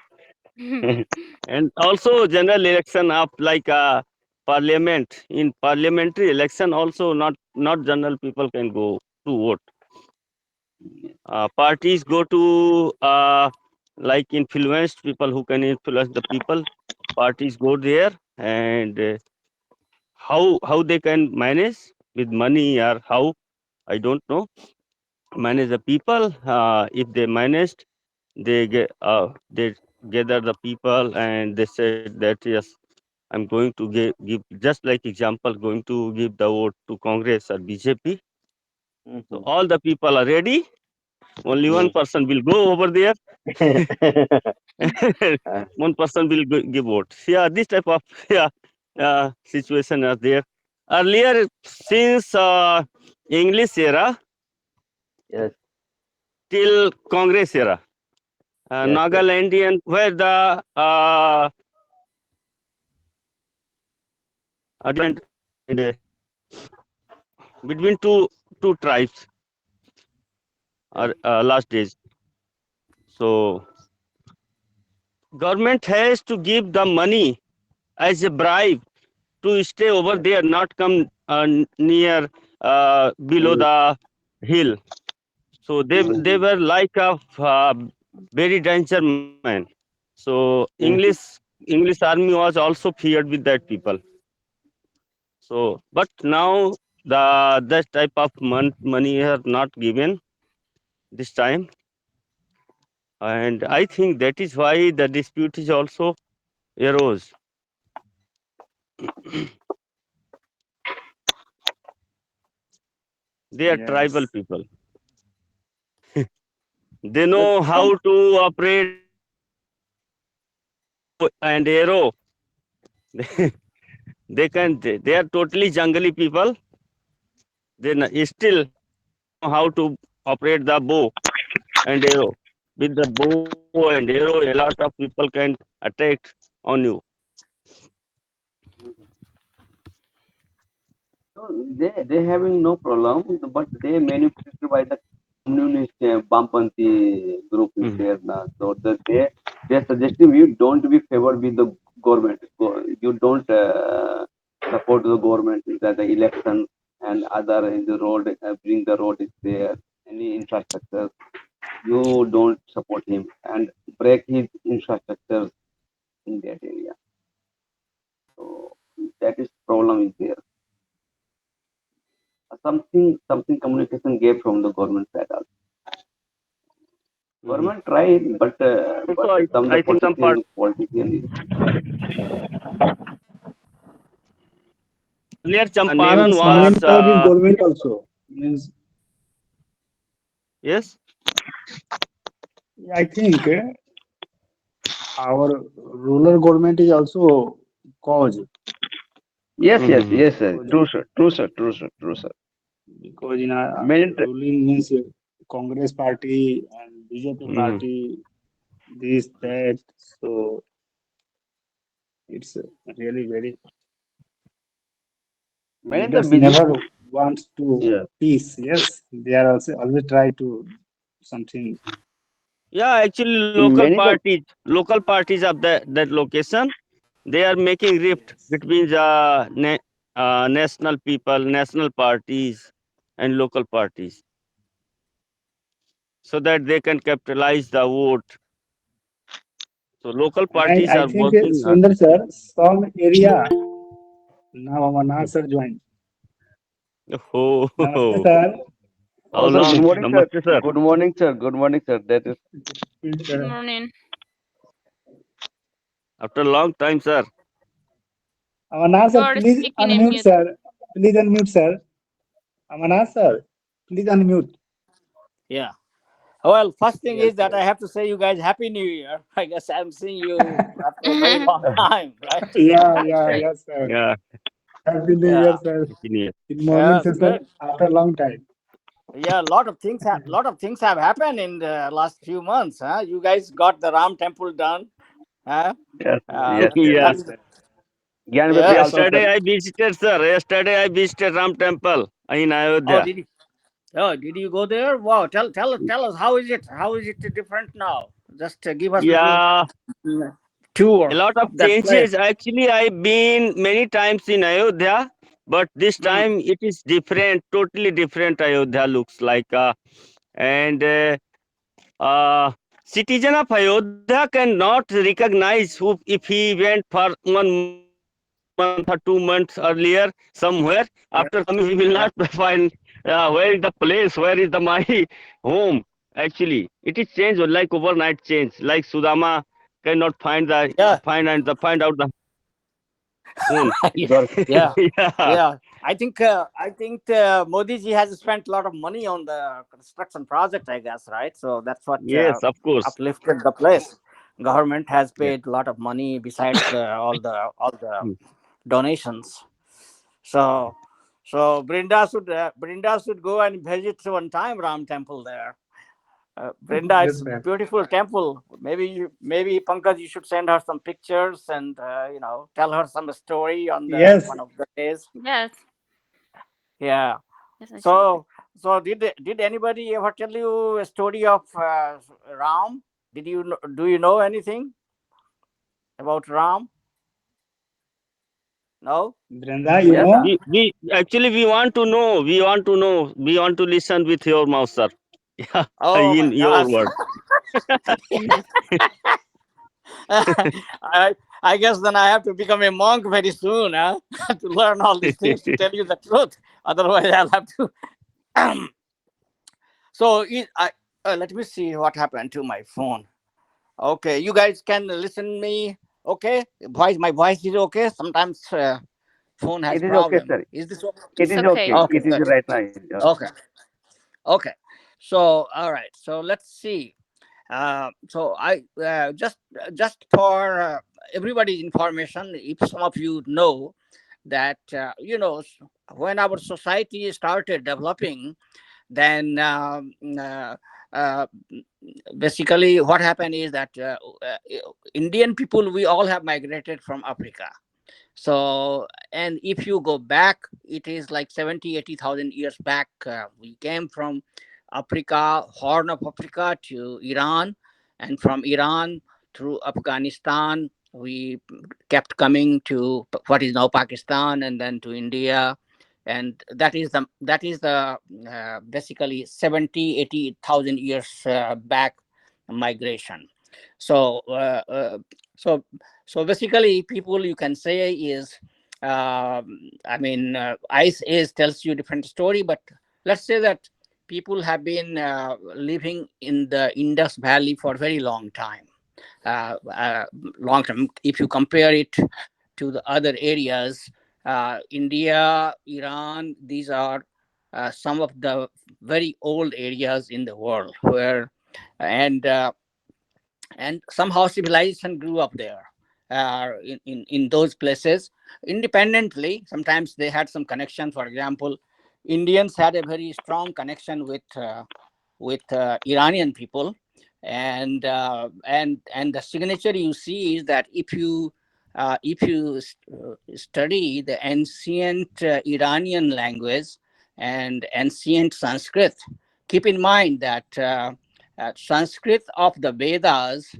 Speaker 4: And also general election of like parliament. In parliamentary election also not general people can go to vote. Parties go to like influenced people who can influence the people. Parties go there, and how they can manage with money, or how, I don't know, manage the people. If they managed, they gather the people and they said that, yes, I'm going to give, just like example, going to give the vote to Congress or BJP. So
Speaker 3: Mhm.
Speaker 4: all the people are ready. Only one
Speaker 3: Mm.
Speaker 4: person will go over there. One person will give vote. Yeah, this type of yeah situation are there. Earlier, since English era
Speaker 3: Yes,
Speaker 4: till Congress era,
Speaker 3: yes, yes.
Speaker 4: Nagalandian were the agreement and between two tribes are last days. So government has to give the money as a bribe to stay over there, not come near below
Speaker 3: Mm,
Speaker 4: the hill. So they were like a very danger man. So
Speaker 3: mhm.
Speaker 4: English army was also feared with that people. So but now that type of money are not given this time, and I think that is why the dispute is also arose. They are tribal
Speaker 1: Yes.
Speaker 4: people. They
Speaker 3: Yes,
Speaker 4: know how to operate and arrow. They are totally jungly people. They still know how to operate the bow and arrow. With the bow and arrow, a lot of people can attack on you.
Speaker 3: so they having no problem, but they manipulated by the communist Bampanthi group is
Speaker 4: Mhm.
Speaker 3: there now. So they suggesting you don't be favored with the government. You don't support the government that the election and other in the road bring the road is there any infrastructure. You don't support him and break his infrastructure in that area. So that is problem is there. Something communication gave from the government side also.
Speaker 4: Mhm.
Speaker 3: Government tried,
Speaker 4: Also,
Speaker 3: but some the
Speaker 4: I think some part
Speaker 3: politician is
Speaker 4: earlier Champaran
Speaker 1: Means
Speaker 4: was
Speaker 1: main cause is government also. Means
Speaker 4: yes.
Speaker 1: I think our rural government is also cause
Speaker 4: Mhm.
Speaker 3: yes sir.
Speaker 1: because
Speaker 3: True sir, true sir, true sir, true sir.
Speaker 1: because in our
Speaker 3: Many
Speaker 1: ruling means Congress party and BJP
Speaker 4: Mhm.
Speaker 1: party this that so it's really very
Speaker 3: many the
Speaker 1: leaders
Speaker 3: busy.
Speaker 1: never want to
Speaker 3: Yeah.
Speaker 1: peace. Yes, they are also always try to something.
Speaker 4: Yeah, actually,
Speaker 3: Many the
Speaker 4: local parties of that location, they are making rift
Speaker 1: Yes.
Speaker 4: between the national people, national parties, and local parties, so that they can capitalize the vote. So local
Speaker 1: And
Speaker 4: parties
Speaker 1: I
Speaker 4: are
Speaker 1: think
Speaker 4: working hard.
Speaker 1: Sundar sir, some area now Amarnath sir joined.
Speaker 4: Oh,
Speaker 1: Namaste sir.
Speaker 4: how
Speaker 3: oh sir, good
Speaker 4: long?
Speaker 3: morning sir.
Speaker 4: Namaste, sir.
Speaker 3: Good morning sir. Good morning sir. That is
Speaker 1: Please,
Speaker 2: Good morning.
Speaker 4: After a long time, sir.
Speaker 1: Amarnath
Speaker 2: You
Speaker 1: sir,
Speaker 2: are
Speaker 1: please
Speaker 2: speaking in
Speaker 1: unmute
Speaker 2: mute.
Speaker 1: sir. Please unmute sir. Amarnath sir, please unmute.
Speaker 5: Yeah. Well, first thing
Speaker 1: Yes,
Speaker 5: is that
Speaker 1: yes.
Speaker 5: I have to say you guys Happy New Year. I guess I'm seeing you after a very long time, right?
Speaker 1: Yeah,
Speaker 2: That's
Speaker 1: yeah,
Speaker 2: right.
Speaker 1: yes sir.
Speaker 4: Yeah,
Speaker 1: Happy New Year
Speaker 5: Yeah.
Speaker 1: sir.
Speaker 4: opinion.
Speaker 1: Good morning
Speaker 5: Yeah,
Speaker 1: sir.
Speaker 5: good.
Speaker 1: After a long time.
Speaker 5: Yeah, lot of things have happened in the last few months. Huh? You guys got the Ram temple done. Huh?
Speaker 3: yes
Speaker 5: Uh,
Speaker 3: yes yes.
Speaker 4: Yeah.
Speaker 5: that
Speaker 1: Yes
Speaker 5: is
Speaker 1: sir.
Speaker 3: Gyanpati
Speaker 5: yeah.
Speaker 3: also
Speaker 5: So
Speaker 3: sir.
Speaker 4: Yesterday I visited, sir. Yesterday I visited Ram Temple in
Speaker 5: oh,
Speaker 4: Ayodhya.
Speaker 5: did you go there? Wow. Tell us how is it? How is it different now? Just give us a little
Speaker 4: Yeah, a
Speaker 5: tour
Speaker 4: lot of
Speaker 5: of that place.
Speaker 4: changes. Actually, I've been many times in Ayodhya, but this
Speaker 5: Mm.
Speaker 4: time it is different, totally different. Ayodhya looks like, and citizen of Ayodhya cannot recognize who if he went for 1 month or 2 months earlier somewhere. After coming, he will not
Speaker 5: Yeah.
Speaker 4: find where is the place, where is the my home. Actually, it is changed like overnight change. Like Sudama cannot find the
Speaker 5: Yeah.
Speaker 4: find and the find out the soon.
Speaker 5: Yeah, yeah,
Speaker 4: Yeah.
Speaker 5: yeah. I think Modi ji has spent a lot of money on the construction project, I guess, right? So that's what
Speaker 4: Yes, of course.
Speaker 5: uplifted the place. Government has
Speaker 3: Yes.
Speaker 5: paid a lot of money besides all the
Speaker 4: Mm.
Speaker 5: donations. So Brinda should go and visit one time Ram temple there. Brenda,
Speaker 1: Yes,
Speaker 5: it's a
Speaker 1: sir.
Speaker 5: beautiful temple. Maybe Pankaj, you should send her some pictures and tell her some story on the
Speaker 1: Yes,
Speaker 5: one of the days.
Speaker 2: Yes.
Speaker 5: Yeah.
Speaker 2: Yes, I should.
Speaker 5: So did anybody ever tell you a story of Ram? Do you know anything about Ram? No.
Speaker 1: Brenda, you
Speaker 5: Yes.
Speaker 1: know,
Speaker 4: We actually we want to know. We want to know. We want to listen with your mouth, sir. Yeah,
Speaker 5: Oh
Speaker 4: in
Speaker 5: my
Speaker 4: your
Speaker 5: gosh.
Speaker 4: word.
Speaker 5: I guess then I have to become a monk very soon, huh? To learn all these things to tell you the truth. Otherwise, I'll have to. So let me see what happened to my phone. Okay, you guys can listen me. Okay, my voice is okay. Sometimes phone has
Speaker 3: It is okay,
Speaker 5: problem.
Speaker 3: sir.
Speaker 5: Is this okay?
Speaker 3: It
Speaker 2: It's
Speaker 3: is
Speaker 2: okay.
Speaker 3: okay.
Speaker 5: Okay,
Speaker 3: It is
Speaker 5: good.
Speaker 3: right now.
Speaker 5: Okay, okay. So all right. So let's see. So I just for everybody's information, if some of you know that when our society started developing, then uh, basically what happened is that Indian people, we all have migrated from Africa. So, and if you go back, it is like 70, 80,000 years back. We came from Africa, Horn of Africa, to Iran, and from Iran through Afghanistan, we kept coming to what is now Pakistan, and then to India, and that is the basically 70, 80,000 years back migration. So so so basically, people, you can say, is Ice Age tells you different story, but let's say that people have been living in the Indus Valley for a very long time. Uh, uh, Long term, if you compare it to the other areas, India, Iran, these are some of the very old areas in the world where, and somehow civilization grew up there in those places independently. Sometimes they had some connection. For example, Indians had a very strong connection with Iranian people, and the signature you see is that if you study the ancient Iranian language and ancient Sanskrit, keep in mind that Sanskrit of the Vedas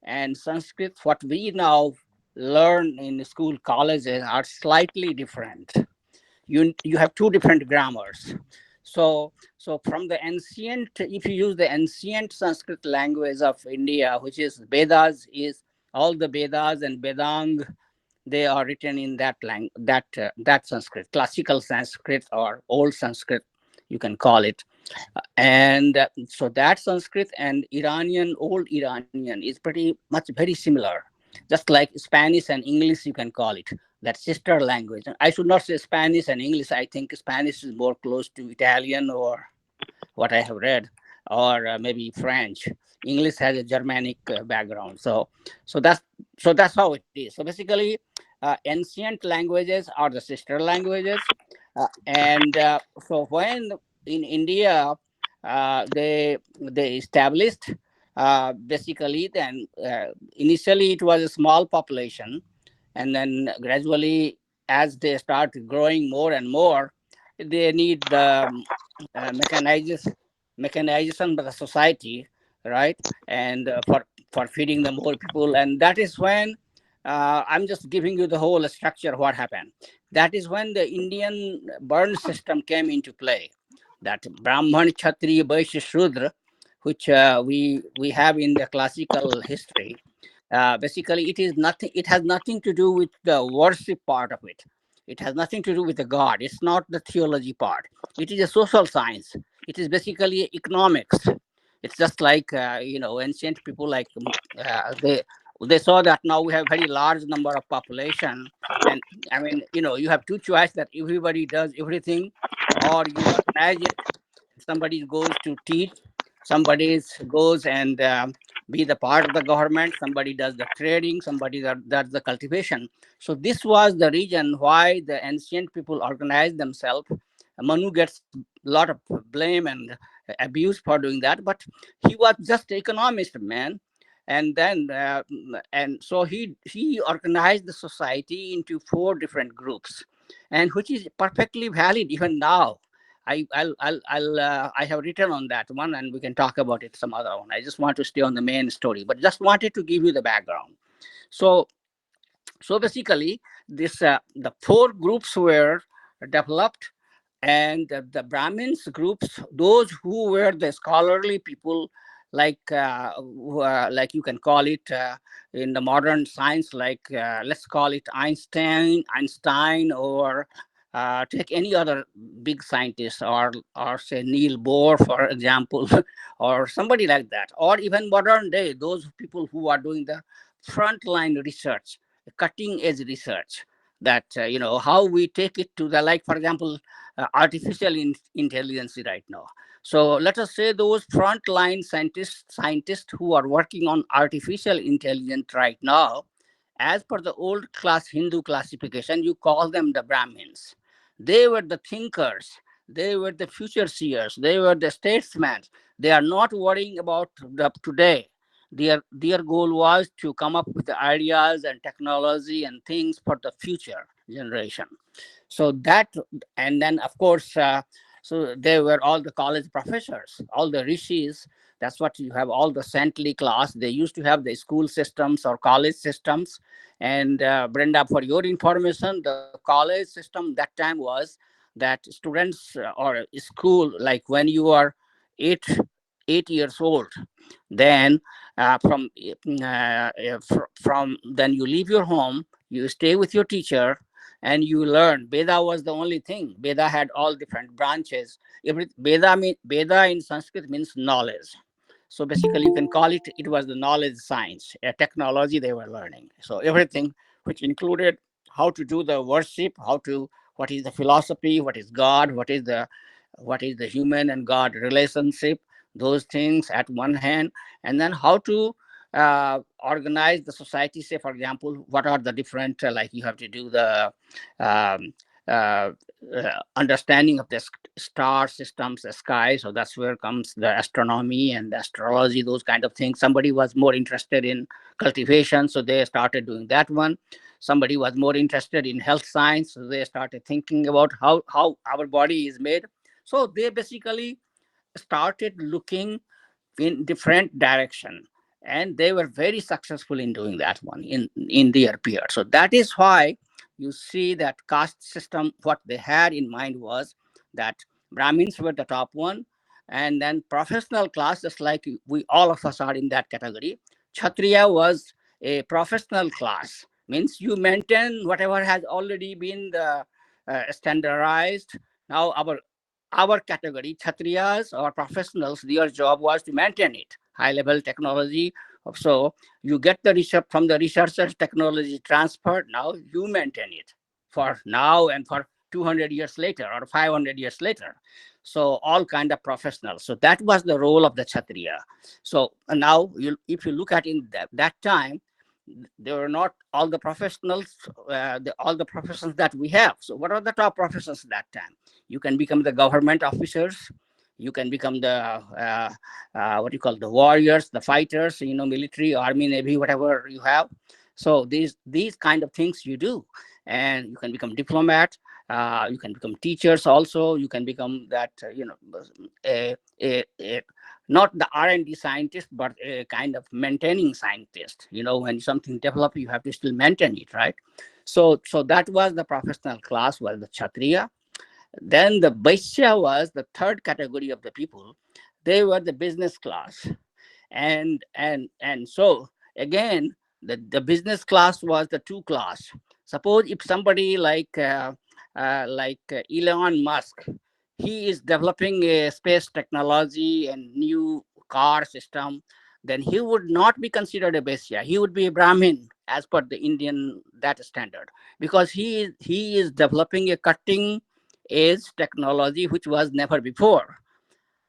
Speaker 5: and Sanskrit what we now learn in school colleges are slightly different. You have two different grammars. So from the ancient, if you use the ancient Sanskrit language of India, which is Vedas, is all the Vedas and Vedang, they are written in that Sanskrit, classical Sanskrit or old Sanskrit, you can call it. And so that Sanskrit and old Iranian is pretty much very similar, just like Spanish and English, you can call it that sister language. I should not say Spanish and English. I think Spanish is more close to Italian, or what I have read, or maybe French. English has a Germanic background. So that's how it is. So basically, ancient languages are the sister languages, and so when in India they established, basically, then initially it was a small population, and then gradually, as they start growing more and more, they need the mechanization by the society, right? And for feeding the more people, and that is when I'm just giving you the whole structure. What happened? That is when the Indian burn system came into play. That Brahman, Kshatriya, Vaishya, Shudra, which we have in the classical history. Basically, it is nothing. It has nothing to do with the worship part of it. It has nothing to do with the God. It's not the theology part. It is a social science. It is basically economics. It's just like ancient people, like they They saw that now we have very large number of population, and I mean, you have two choices, that everybody does everything, or you organize it. Somebody goes to teach, somebody goes and be the part of the government, somebody does the trading, somebody does the cultivation. So this was the reason why the ancient people organized themselves. Manu gets a lot of blame and abuse for doing that, but he was just economist, man. And then and so he organized the society into four different groups, and which is perfectly valid even now. I have written on that one, and we can talk about it some other one. I just want to stay on the main story, but just wanted to give you the background. So basically, this the four groups were developed, and the Brahmins groups, those who were the scholarly people, like you can call it in the modern science, like let's call it Einstein, or take any other big scientist, or say Neil Bohr, for example, or somebody like that, or even modern day, those people who are doing the frontline research, cutting edge research, that how we take it to the, like for example, artificial intelligence right now. So let us say those frontline scientists who are working on artificial intelligence right now, as per the old class Hindu classification, you call them the Brahmins. They were the thinkers, they were the future seers, they were the statesmen. They are not worrying about the today. Their goal was to come up with the ideas and technology and things for the future generation. So that, and then of course, so they were all the college professors, all the rishis. That's what you have, all the saintly class. They used to have the school systems or college systems. And Brenda, for your information, the college system that time was that students or school, like when you are eight 8 years old, then from then you leave your home, you stay with your teacher, and you learn. Veda was the only thing. Veda had all different branches. Veda in Sanskrit means knowledge. So basically, you can call it. It was the knowledge science, a technology they were learning. So everything, which included how to do the worship, what is the philosophy, what is God, what is the human and God relationship, those things at one hand, and then how to organize the society. Say, for example, what are the different, like you have to do the um, uh, understanding of the star systems, the sky. So that's where comes the astronomy and the astrology, those kind of things. Somebody was more interested in cultivation, so they started doing that one. Somebody was more interested in health science, so they started thinking about how our body is made. So they basically started looking in different direction, and they were very successful in doing that one in their period. So that is why you see that caste system, what they had in mind was that Brahmins were the top one, and then professional class, just like we all of us are in that category. Kshatriya was a professional class, means you maintain whatever has already been the standardized. Now our category, Kshatriyas or professionals, their job was to maintain it, high level technology. So you get the research from the researchers, technology transferred, now you maintain it for now and for 200 years later or 500 years later. So all kind of professionals. So that was the role of the Kshatriya. So now if you look at in that time, there were not all the professionals, all the professions that we have. So what are the top professions at that time? You can become the government officers, you can become the what you call the warriors, the fighters, military, army, navy, whatever you have. So these kind of things you do, and you can become diplomat, you can become teachers also, you can become that a not the R&D scientist, but a kind of maintaining scientist. When something develop, you have to still maintain it, right? So that was the professional class, was the Kshatriya. Then the Vaishya was the third category of the people. They were the business class. And so again, the business class was the two class. Suppose if somebody like Elon Musk, he is developing a space technology and new car system, then he would not be considered a Vaishya. He would be a Brahmin as per the Indian that standard, because he is developing a cutting edge technology which was never before.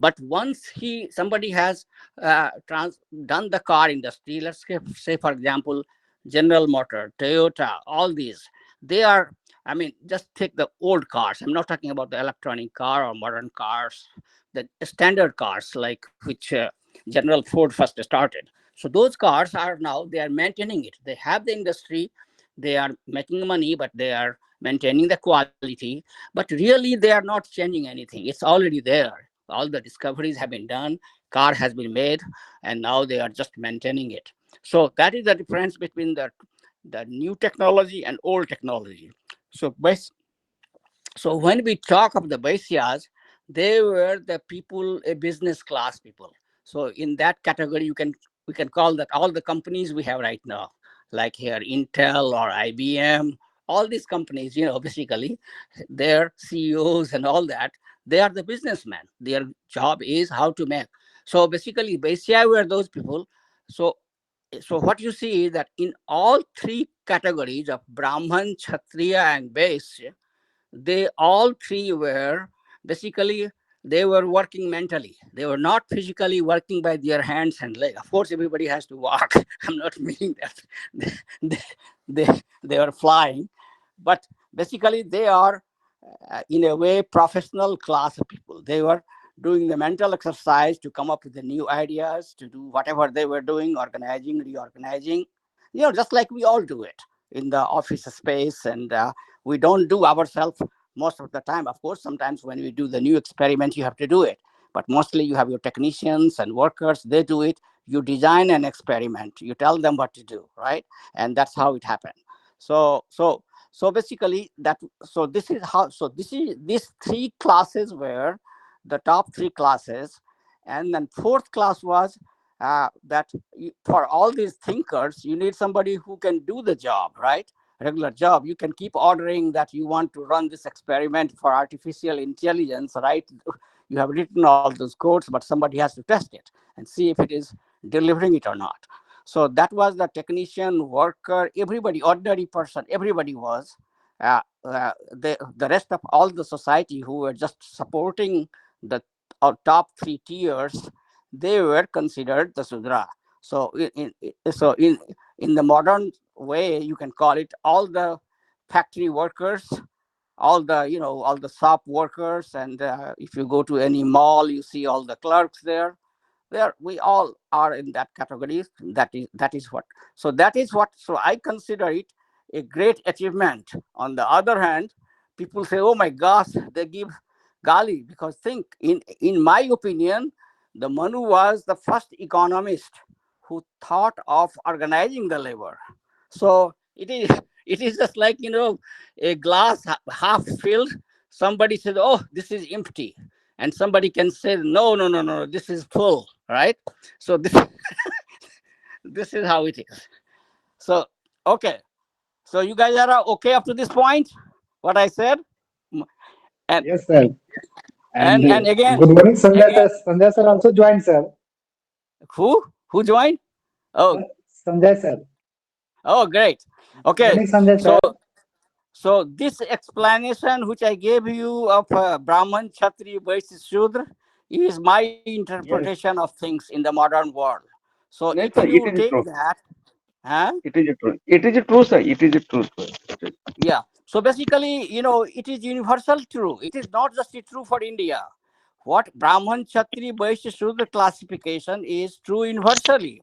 Speaker 5: But once somebody has done the car industry, let's say for example, General Motor, Toyota, all these, they are, I mean, just take the old cars. I'm not talking about the electronic car or modern cars, the standard cars like which General Ford first started. So those cars are now, they are maintaining it. They have the industry, they are making money, but they are maintaining the quality. But really, they are not changing anything. It's already there. All the discoveries have been done, car has been made, and now they are just maintaining it. So that is the difference between the new technology and old technology. So so when we talk of the Vaisyas, they were the people, a business class people. So in that category, we can call that all the companies we have right now, like here Intel or IBM, all these companies, basically their CEOs and all that, they are the businessmen. Their job is how to make. So basically, Vaisya were those people. So what you see is that in all three categories of Brahman, Kshatriya, and Vaisya, they all three were basically, they were working mentally. They were not physically working by their hands and legs. Of course, everybody has to walk. I'm not meaning that they, they are flying, but basically they are in a way professional class of people. They were doing the mental exercise to come up with the new ideas, to do whatever they were doing, organizing, reorganizing, just like we all do it in the office space. And we don't do ourselves most of the time. Of course, sometimes when we do the new experiment, you have to do it. But mostly you have your technicians and workers, they do it. You design an experiment, you tell them what to do, right? And that's how it happened. So basically that, so this is how, so this is, these three classes were the top three classes. And then fourth class was that for all these thinkers, you need somebody who can do the job, right? Regular job. You can keep ordering that you want to run this experiment for artificial intelligence, right? You have written all those codes, but somebody has to test it and see if it is delivering it or not. So that was the technician, worker, everybody, ordinary person, everybody was. The rest of all the society who were just supporting the top three tiers, they were considered the Sudra. So in the modern way, you can call it all the factory workers, all the shop workers, and if you go to any mall, you see all the clerks there. There, we all are in that category. That is what. So that is what. So I consider it a great achievement. On the other hand, people say, "Oh my gosh," they give gali, because think, in my opinion, the Manu was the first economist who thought of organizing the labor. So it is just like, a glass half filled. Somebody says, "Oh, this is empty," and somebody can say, "No, no, no, no, this is full," right? So this is how it is. So okay, so you guys are okay up to this point, what I said? and
Speaker 1: Yes, sir. And
Speaker 5: and again,
Speaker 6: Good morning, Sanjay
Speaker 5: again,
Speaker 6: sir. Sanjay sir also joined, sir.
Speaker 5: who joined? Oh,
Speaker 6: Sanjay sir.
Speaker 5: oh, great.
Speaker 6: Good
Speaker 5: Okay,
Speaker 6: morning, Sanjay
Speaker 5: so
Speaker 6: sir.
Speaker 5: this explanation which I gave you of Brahman, Kshatriya, Vaishya, Shudra is my
Speaker 1: yes,
Speaker 5: interpretation of things in the modern world. So
Speaker 3: Yes,
Speaker 5: if
Speaker 3: sir, it
Speaker 5: you
Speaker 3: is
Speaker 5: take
Speaker 3: true.
Speaker 5: that, huh?
Speaker 3: It is true. It is true, sir. It is true, sir.
Speaker 5: Yeah. So basically, it is universal true. It is not just true for India. What Brahman, Kshatriya, Vaishya, Shudra classification is true universally.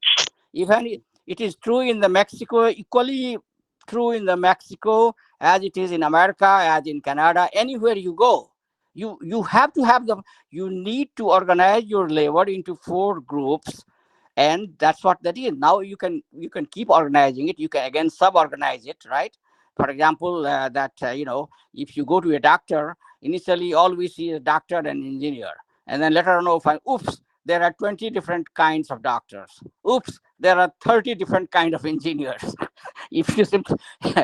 Speaker 5: Even it is true in the Mexico, equally true in the Mexico as it is in America, as in Canada, anywhere you go. You have to have you need to organize your labor into four groups, and that's what that is. Now you can keep organizing it. You can again sub-organize it, right? For example, that if you go to a doctor, initially all we see is doctor and engineer, and then later on we find, oops, there are 20 different kinds of doctors. Oops, there are 30 different kind of engineers. If you simply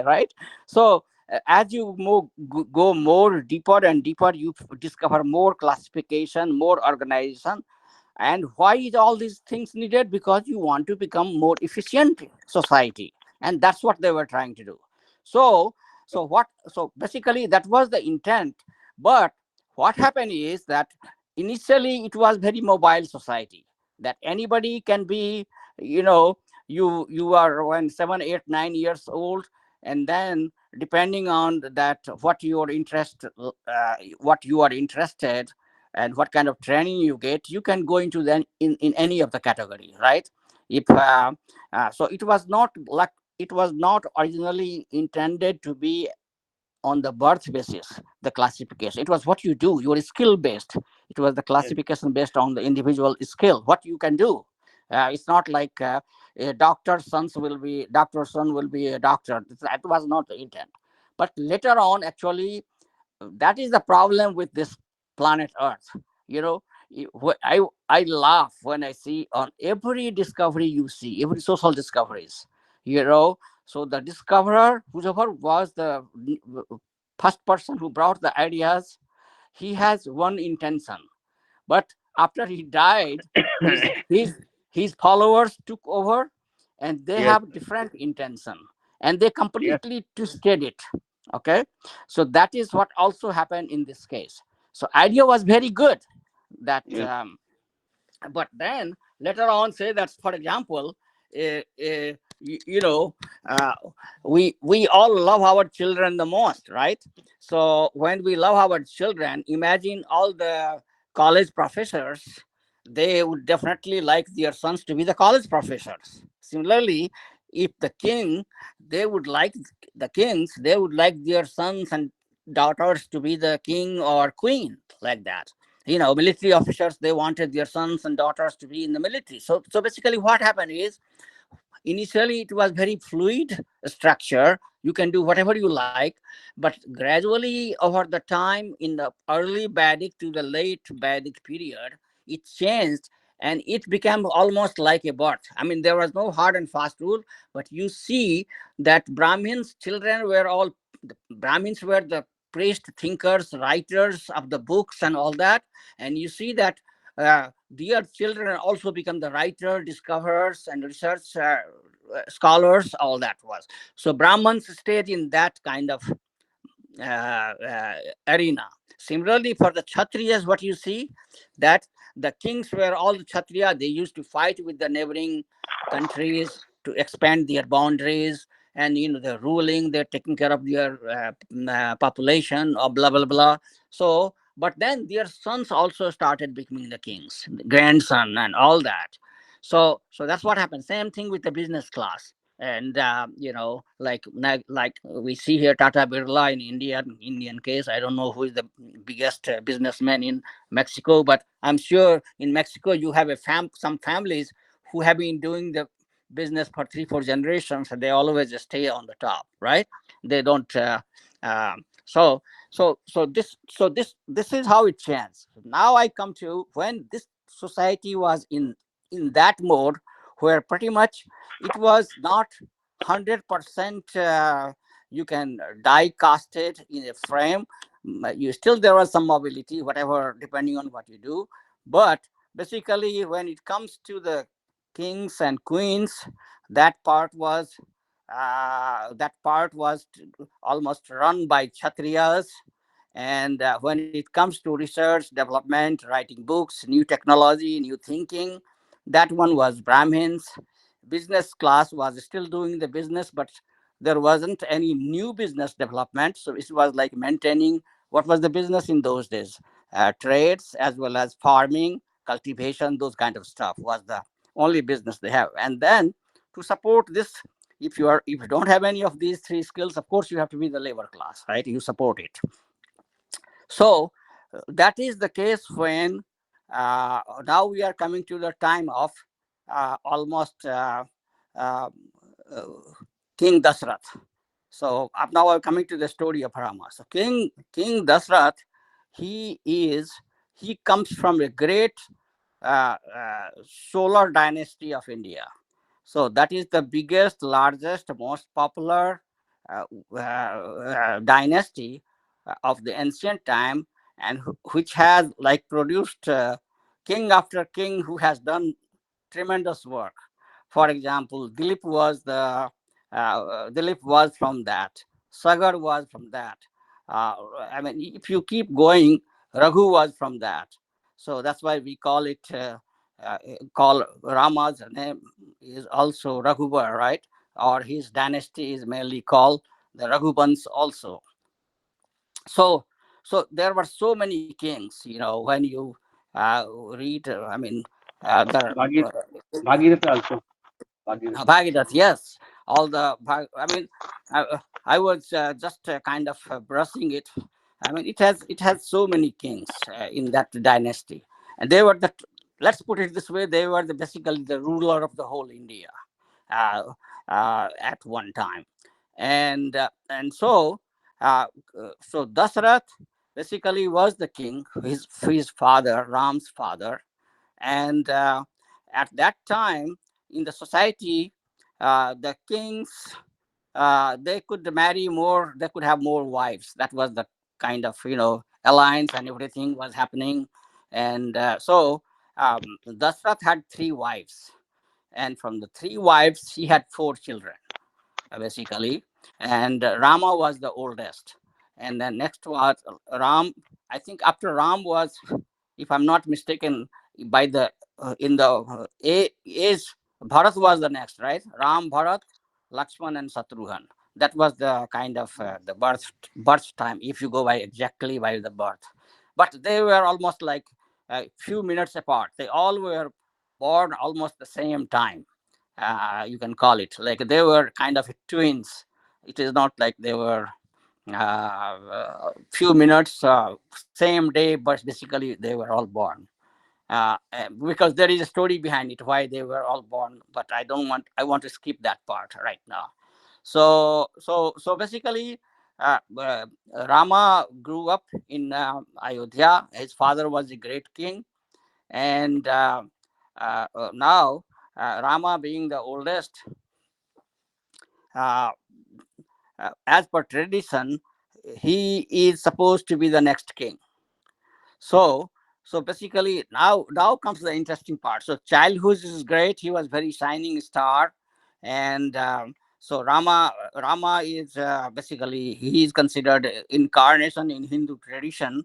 Speaker 5: right. So as you go more deeper and deeper, you discover more classification, more organization. And why is all these things needed? Because you want to become more efficient society, and that's what they were trying to do. So, so basically that was the intent. But what happened is that initially it was very mobile society, that anybody can be, you know, you are when 7, 8, 9 years old, and then depending on that what you are interested, and what kind of training you get, you can go into then in any of the category, right? If So it was not like, it was not originally intended to be on the birth basis, the classification. It was what you do, your skill based. It was the
Speaker 1: Yes.
Speaker 5: classification based on the individual skill, what you can do. It's not like a doctor's son will be a doctor. That was not the intent. But later on, actually, that is the problem with this planet Earth. You know, I laugh when I see on every discovery you see, every social discoveries. You know, so the discoverer, whoever was the first person who brought the ideas, he has one intention. But after he died, his his his followers took over, and they
Speaker 4: Yes,
Speaker 5: have different intention, and they
Speaker 4: yes,
Speaker 5: completely twisted it. Okay, so that is what also happened in this case. So idea was very good, that
Speaker 4: yes,
Speaker 5: but then later on say that, for example, you know, uh, we all love our children the most, right? So when we love our children, imagine all the college professors, they would definitely like their sons to be the college professors. Similarly, if the king, they would like the kings, they would like their sons and daughters to be the king or queen, like that. You know, military officers, they wanted their sons and daughters to be in the military. So basically what happened is, initially it was very fluid structure, you can do whatever you like. But gradually over the time, in the early Vedic to the late Vedic period, it changed, and it became almost like a birth. I mean, there was no hard and fast rule, but you see that Brahmins children were all, the Brahmins were the priest thinkers, writers of the books and all that. And you see that their children also become the writer, discoverers, and research scholars. All that was, so Brahmins stayed in that kind of arena. Similarly, for the Kshatriyas, what you see, that the kings were all the Kshatriya. They used to fight with the neighboring countries to expand their boundaries, and you know, they're ruling, they're taking care of their population, or blah blah blah. So, but then their sons also started becoming the kings, the grandson, and all that. So that's what happened. Same thing with the business class. And you know, like we see here Tata Birla in Indian case. I don't know who is the biggest businessman in Mexico, but I'm sure in Mexico you have some families who have been doing the business for 3 4 generations, and they always stay on the top, right? They don't so this is how it changed. Now I come to when this society was in that mode, where pretty much it was not 100% you can die casted in a frame. You still, there was some mobility, whatever, depending on what you do. But basically when it comes to the kings and queens, that part was almost run by Kshatriyas. And when it comes to research, development, writing books, new technology, new thinking, that one was Brahmins. Business class was still doing the business, but there wasn't any new business development. So it was like maintaining what was the business in those days. Trades as well as farming, cultivation, those kind of stuff was the only business they have. And then to support this, if you don't have any of these three skills, of course you have to be the labor class, right? You support it. So that is the case when now we are coming to the time of almost uh, uh, King Dasrath. So up now I'm coming to the story of Rama. So King Dasrath, he comes from a great solar dynasty of India. So that is the biggest, largest, most popular dynasty of the ancient time, and which has like produced king after king who has done tremendous work. For example, Dilip was from that. Sagar was from that. I mean, if you keep going, Raghu was from that. So that's why we call it uh, call Rama's name is also Raghubar, right? Or his dynasty is mainly called the Raghubans also. So there were so many kings, when you read, I mean, the
Speaker 3: Bhagirath, Bhagirath also. Bhagirath.
Speaker 5: Bhagirath, yes. I mean, I was just kind of brushing it. I mean, it has so many kings in that dynasty, and they were the. Let's put it this way: they were basically the ruler of the whole India uh, at one time, and so Dasarath basically was the king, his father, Ram's father, and at that time in the society, the kings, they could marry more, they could have more wives. That was the kind of alliance and everything was happening. And Dasrath had three wives, and from the three wives he had four children, basically. And Rama was the oldest. And then next was Ram. I think after Ram was, if I'm not mistaken, by the in the age, Bharat was the next, right? Ram, Bharat, Lakshman, and Satrughan. That was the kind of the birth time, if you go by exactly by the birth. But they were almost like a few minutes apart. They all were born almost the same time. You can call it like they were kind of twins. It is not like they were few minutes same day, but basically they were all born. Because there is a story behind it why they were all born, but I want to skip that part right now. So basically, Rama grew up in Ayodhya. His father was a great king, and now Rama being the oldest, uh, as per tradition, he is supposed to be the next king. So basically, now comes the interesting part. So childhood is great. He was very shining star, and so Rama is basically he is considered incarnation in Hindu tradition.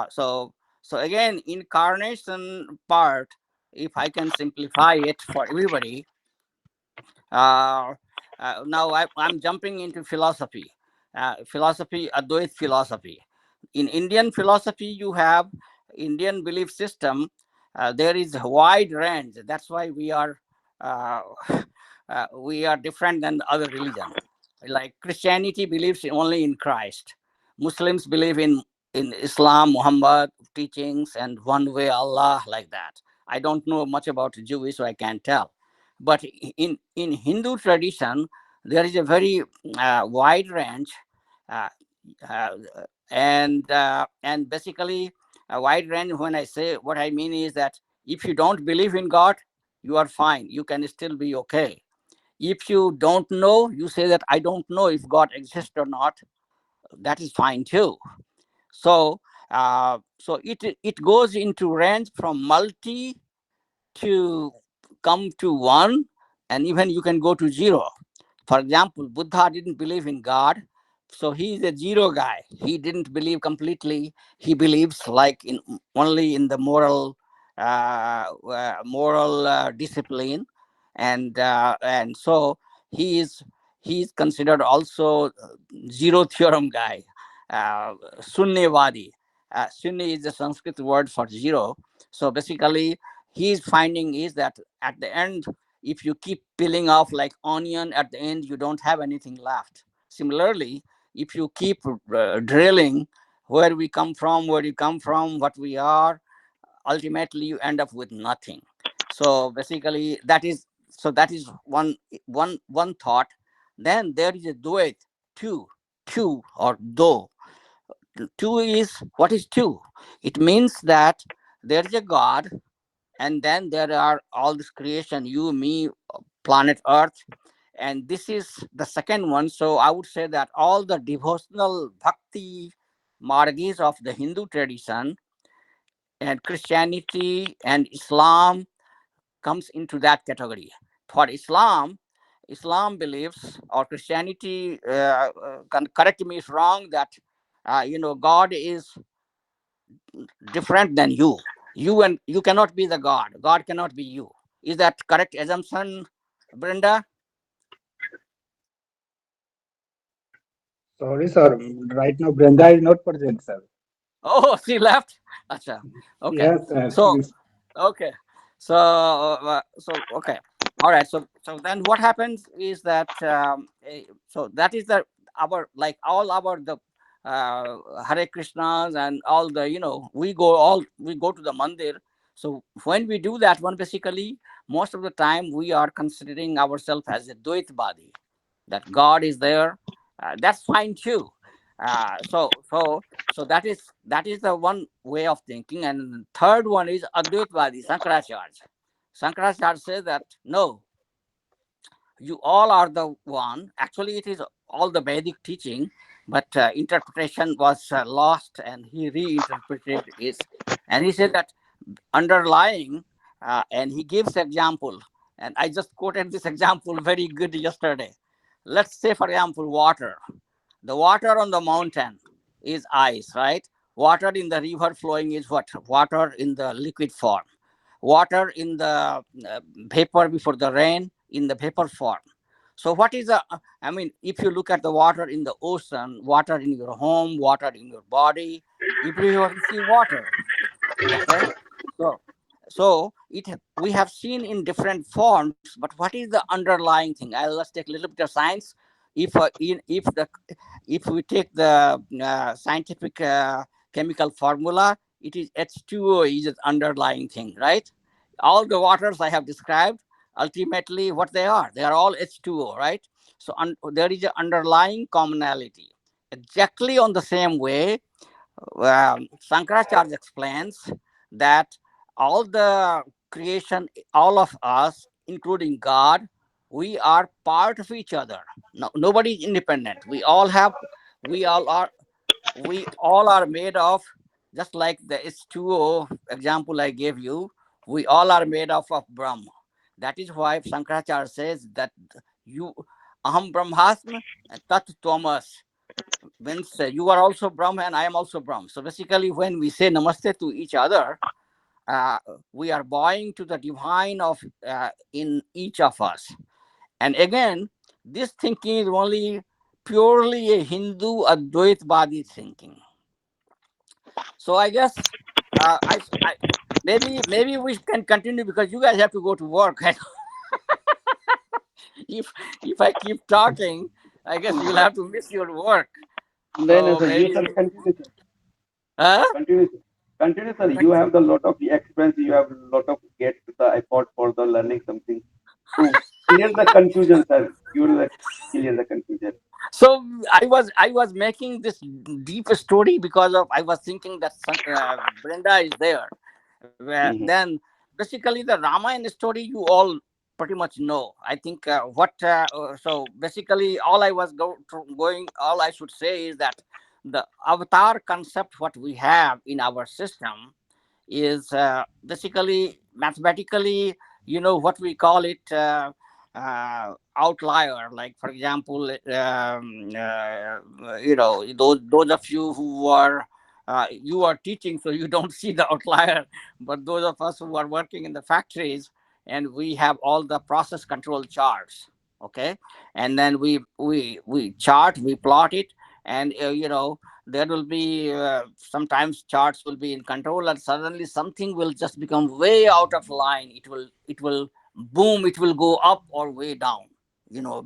Speaker 5: So again, incarnation part, if I can simplify it for everybody, uh, now I'm jumping into philosophy. Advait philosophy. In Indian philosophy, you have Indian belief system. There is a wide range. That's why uh, we are different than the other religion. Like Christianity believes only in Christ. Muslims believe in Islam, Muhammad teachings, and one way Allah, like that. I don't know much about Jewish, so I can't tell. But in Hindu tradition, there is a very wide range, uh, uh, and basically a wide range. When I say, what I mean is that if you don't believe in God, you are fine. You can still be okay. If you don't know, you say that I don't know if God exists or not. That is fine too. So it goes into range from multi to come to one, and even you can go to zero. For example, Buddha didn't believe in God, so he is a zero guy. He didn't believe completely. He believes like in only in the moral discipline, and so he is considered also zero theorem guy, Sunnevadi. Sunni is the Sanskrit word for zero. So basically, his finding is that at the end, if you keep peeling off like onion, at the end you don't have anything left. Similarly, if you keep drilling where we come from, where you come from, what we are, ultimately you end up with nothing. So basically, that is one thought. Then there is a duet, two or do. Two is, what is two? It means that there is a God, and then there are all this creation, you, me, planet Earth, and this is the second one. So I would say that all the devotional bhakti margis of the Hindu tradition and Christianity and Islam comes into that category. For Islam believes, or Christianity, correct me if wrong, that God is different than you. You cannot be the God. God cannot be you. Is that correct assumption, Brenda?
Speaker 1: Sorry, sir. Right now, Brenda is not present, sir.
Speaker 5: Oh, she left. Acha. Okay.
Speaker 1: Yes, sir.
Speaker 5: So okay. So okay. All right. So then what happens is that so that is the our, like all our the Hare Krishnas and all the, we go to the mandir. So when we do that one, basically most of the time we are considering ourselves as a Dvaitwadi, that God is there. That's fine too. So that is the one way of thinking. And the third one is Advaitvadi, Sankaracharya. Sankaracharya says that no, you all are the one. Actually, it is all the Vedic teaching, but interpretation was lost, and he reinterpreted it. And he said that underlying, and he gives example. And I just quoted this example very good yesterday. Let's say, for example, water. The water on the mountain is ice, right? Water in the river flowing is what? Water in the liquid form. Water in the vapor before the rain in the vapor form. So what is I mean, if you look at the water in the ocean, water in your home, water in your body, everywhere you see water. Okay. So we have seen in different forms, but what is the underlying thing? Let's take a little bit of science. If we take the scientific chemical formula, it is H2O is the underlying thing, right? All the waters I have described, ultimately what they are all H2O, right? So there is an underlying commonality. Exactly on the same way, Shankaracharya explains that all the creation, all of us, including God, we are part of each other. No, nobody is independent. We all are, we all are made of, just like the H2O example I gave you, we all are made of Brahma. That is why Shankaracharya says that you, Aham Brahmasmi, Tat Tvamas, means you are also Brahm and I am also Brahm. So basically, when we say namaste to each other, uh, we are bowing to the divine of in each of us. And again, this thinking is only purely a Hindu Advaitvadi thinking. So I guess I maybe we can continue because you guys have to go to work. if I keep talking, I guess you'll have to miss your work.
Speaker 3: No,
Speaker 5: So
Speaker 3: sir. You
Speaker 5: maybe.
Speaker 3: can continue, sir.
Speaker 5: Huh?
Speaker 3: Continue, sir. Continue, sir. You have the lot of experience. You have a lot of get the effort for the learning something. To clear the confusion, sir. You will clear the confusion.
Speaker 5: So I was making this deep story because of I was thinking that Brenda is there.
Speaker 3: Mhm.
Speaker 5: Then basically the Ramayana story you all pretty much know. I think so basically all I was going, all I should say is that the avatar concept what we have in our system is basically mathematically, what we call it, outlier. Like for example, those of you who are you are teaching, so you don't see the outlier, but those of us who are working in the factories, and we have all the process control charts. Okay. And then we chart, we plot it, and there will be sometimes charts will be in control, and suddenly something will just become way out of line. It will boom, it will go up or way down,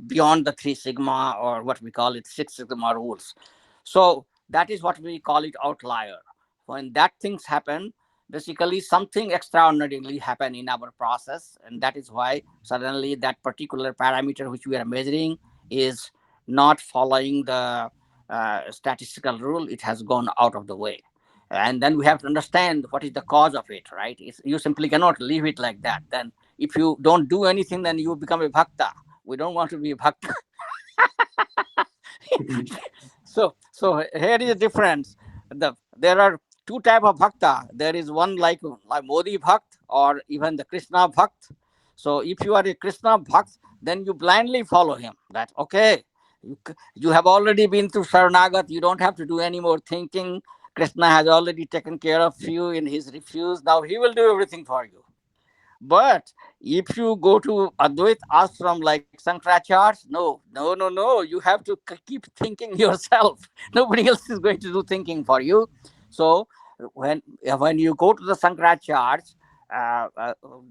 Speaker 5: beyond the 3 sigma, or what we call it 6 sigma rules. So that is what we call it outlier. When that things happen, basically something extraordinarily happen in our process, and that is why suddenly that particular parameter which we are measuring is not following the statistical rule. It has gone out of the way, and then we have to understand what is the cause of it, right? You simply cannot leave it like that. Then if you don't do anything, then you become a bhakta. We don't want to be a bhakta. So here is the difference. There are two type of bhakta. There is one like Modi Bhakt or even the Krishna Bhakt. So if you are a Krishna Bhakt, then you blindly follow him. That okay, you have already been through Saranagat. You don't have to do any more thinking. Krishna has already taken care of you in his refuse. Now he will do everything for you. But if you go to Advait ashram like Sankaracharya, no, you have to keep thinking yourself. Nobody else is going to do thinking for you. So when you go to the Sankaracharya,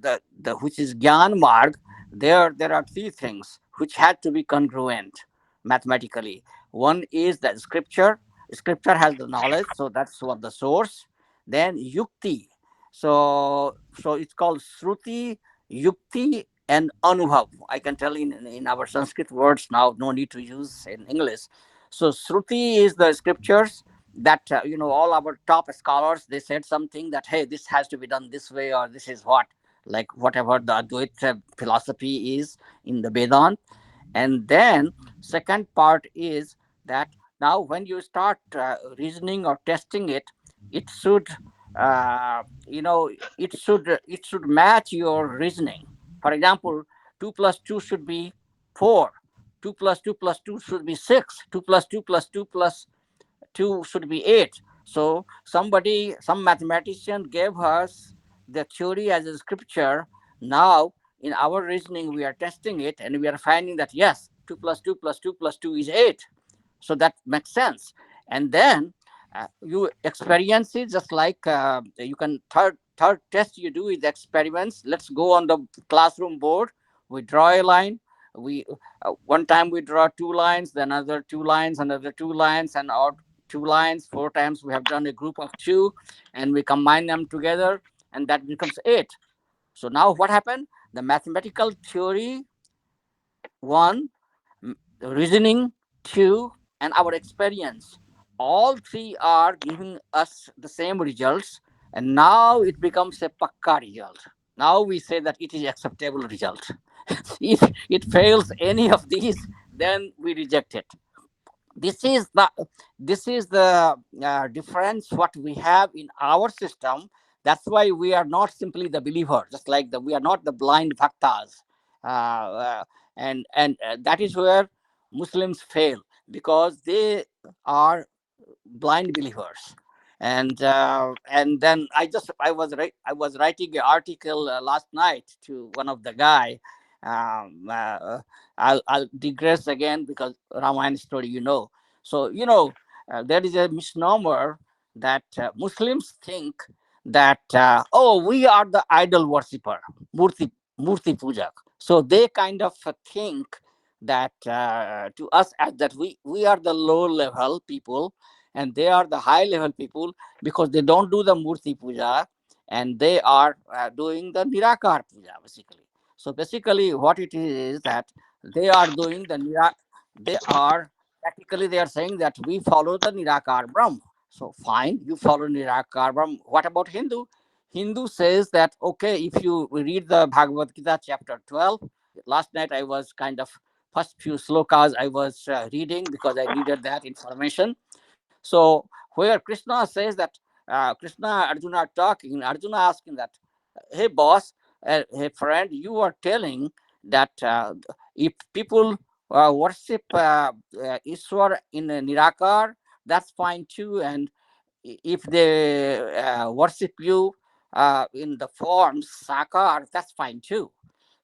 Speaker 5: the which is Gyan Marg, there are three things which had to be congruent mathematically. One is that scripture. Scripture has the knowledge, so that's what the source. Then yukti, so it's called Shruti, Yukti, and Anubhav. I can tell in our Sanskrit words now, no need to use in English. So Shruti is the scriptures that all our top scholars, they said something that hey, this has to be done this way, or this is what, like whatever the Advaita philosophy is in the Vedant. And then second part is that now when you start reasoning or testing it, it should it should match your reasoning. For example, 2 plus 2 should be 4, 2 plus 2 plus 2 should be 6, 2 plus 2 plus 2 plus 2 should be 8. So some mathematician gave us the theory as a scripture. Now in our reasoning we are testing it, and we are finding that yes, 2 plus 2 plus 2 plus 2 is 8. So that makes sense. And then you experience it, just like you can third test you do is experiments. Let's go on the classroom board, we draw a line. We one time we draw 2 lines, then another 2 lines, another 2 lines, and or 2 lines. 4 times we have done a group of 2, and we combine them together, and that becomes 8. So now what happened? The mathematical theory 1, reasoning 2, and our experience, all three are giving us the same results. And now it becomes a pakka result. Now we say that it is acceptable result. If it fails any of these, then we reject it. This is the difference what we have in our system. That's why we are not simply the believer, just like we are not the blind bhaktas. And that is where Muslims fail, because they are blind believers. And then I was writing an article last night to one of the guy. I'll digress again because Ramayana story, so there is a misnomer that Muslims think that oh, we are the idol worshipper, murti puja. So they kind of think that to us as that we are the low level people, and they are the high level people, because they don't do the murti puja, and they are doing the nirakar puja basically. So basically what it is that they are doing they are practically they are saying that we follow the nirakar Brahm. So fine, you follow nirakar Brahm. What about Hindu? Hindu says that okay, if you read the Bhagavad Gita chapter 12, last night I was kind of first few slokas I was reading, because I needed that information. So where Krishna says that Krishna Arjuna are talking, Arjuna asking that, hey boss, hey friend, you are telling that if people worship Ishwar in Nirakar, that's fine too, and if they worship you in the form Sakar, that's fine too.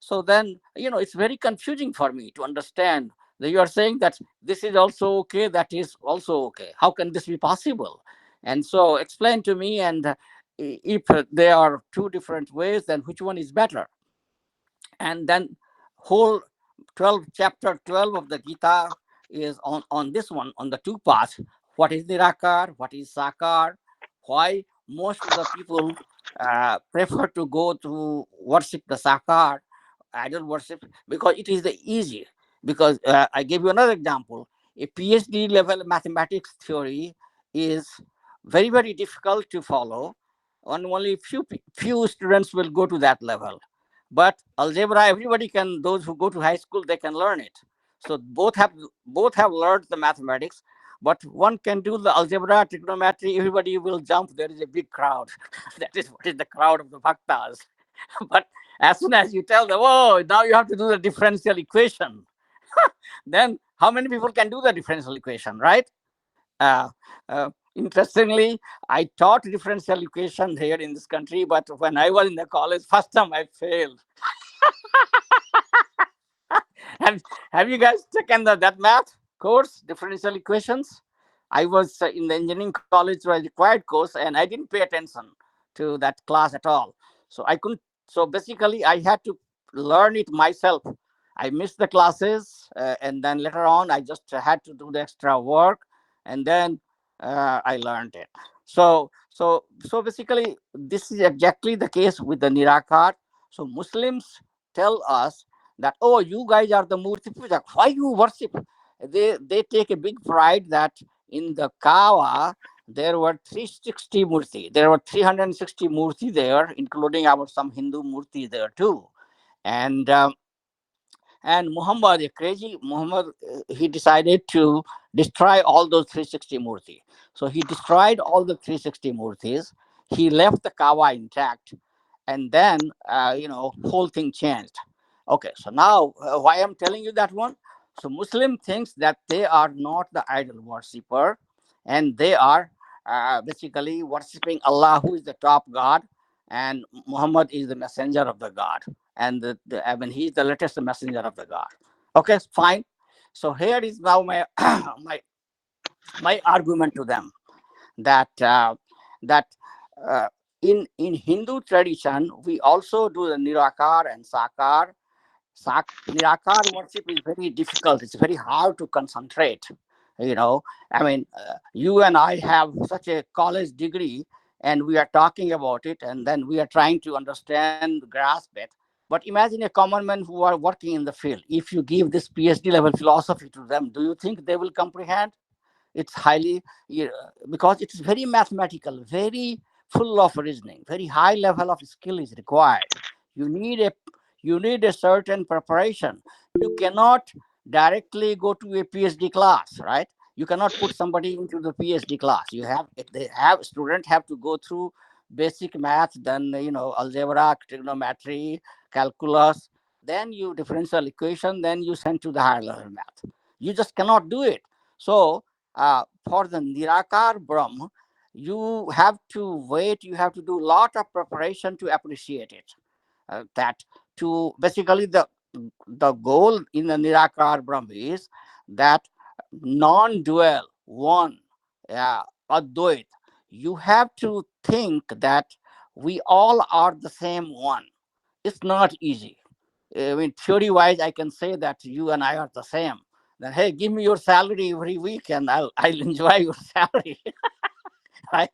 Speaker 5: So then, it's very confusing for me to understand that you are saying that this is also okay, that is also okay. How can this be possible? And so explain to me, and if there are two different ways, then which one is better? And then whole 12 chapter 12 of the Gita is on this one, on the two parts. What is Nirakar, what is Sakar, why most of the people prefer to go to worship the Sakar, idol worship, because it is the easy. Because I give you another example. A PhD level mathematics theory is very, very difficult to follow, and only few students will go to that level. But algebra, everybody can, those who go to high school, they can learn it. So both have learned the mathematics, but one can do the algebra, trigonometry, everybody will jump. There is a big crowd. That is what is the crowd of the bhaktas. But as soon as you tell them, oh, now you have to do the differential equation, then how many people can do the differential equation, right? Uh, Interestingly, I taught differential equation here in this country, but when I was in the college, first time I failed. have, have you guys taken that math course, differential equations? I was in the engineering college, was a required course, and I didn't pay attention to that class at all. So I couldn't. So basically, I had to learn it myself. I missed the classes, and then later on, I just had to do the extra work, and then I learned it. So basically, this is exactly the case with the Nirakar. So Muslims tell us that, oh, you guys are the Murti Puja. Why you worship? They take a big pride that in the Kaaba there were 360 murti. There were 360 murti there, including our some Hindu murti there too. And and Muhammad, a crazy Muhammad, he decided to destroy all those 360 murti. So he destroyed all the 360 murtis. He left the Kaaba intact, and then whole thing changed. Okay, so now why I'm telling you that one? So Muslim thinks that they are not the idol worshipper, and they are basically worshiping Allah, who is the top God, and Muhammad is the messenger of the God, and I mean, he's the latest messenger of the God. Okay, fine. So here is now my my argument to them that that in Hindu tradition we also do the Nirakar and Sakar. Nirakar worship is very difficult. It's very hard to concentrate. I mean, you and I have such a college degree, and we are talking about it, and then we are trying to understand, grasp it. But imagine a common man who are working in the field. If you give this PhD level philosophy to them, do you think they will comprehend? It's highly, because it's very mathematical, very full of reasoning, very high level of skill is required. You need a certain preparation. You cannot directly go to a PhD class, right? You cannot put somebody into the PhD class. You have, if they have, students have to go through basic math, then algebra, trigonometry, calculus, then you differential equation, then you send to the higher level math. You just cannot do it. So for the Nirakar Brahm, you have to wait, you have to do a lot of preparation to appreciate it. That to basically the goal in the Nirakar Brahm is that non-dual one, Advait. You have to think that we all are the same one. It's not easy. I mean, theory wise, I can say that you and I are the same. Then, hey, give me your salary every week and I'll enjoy your salary. Right?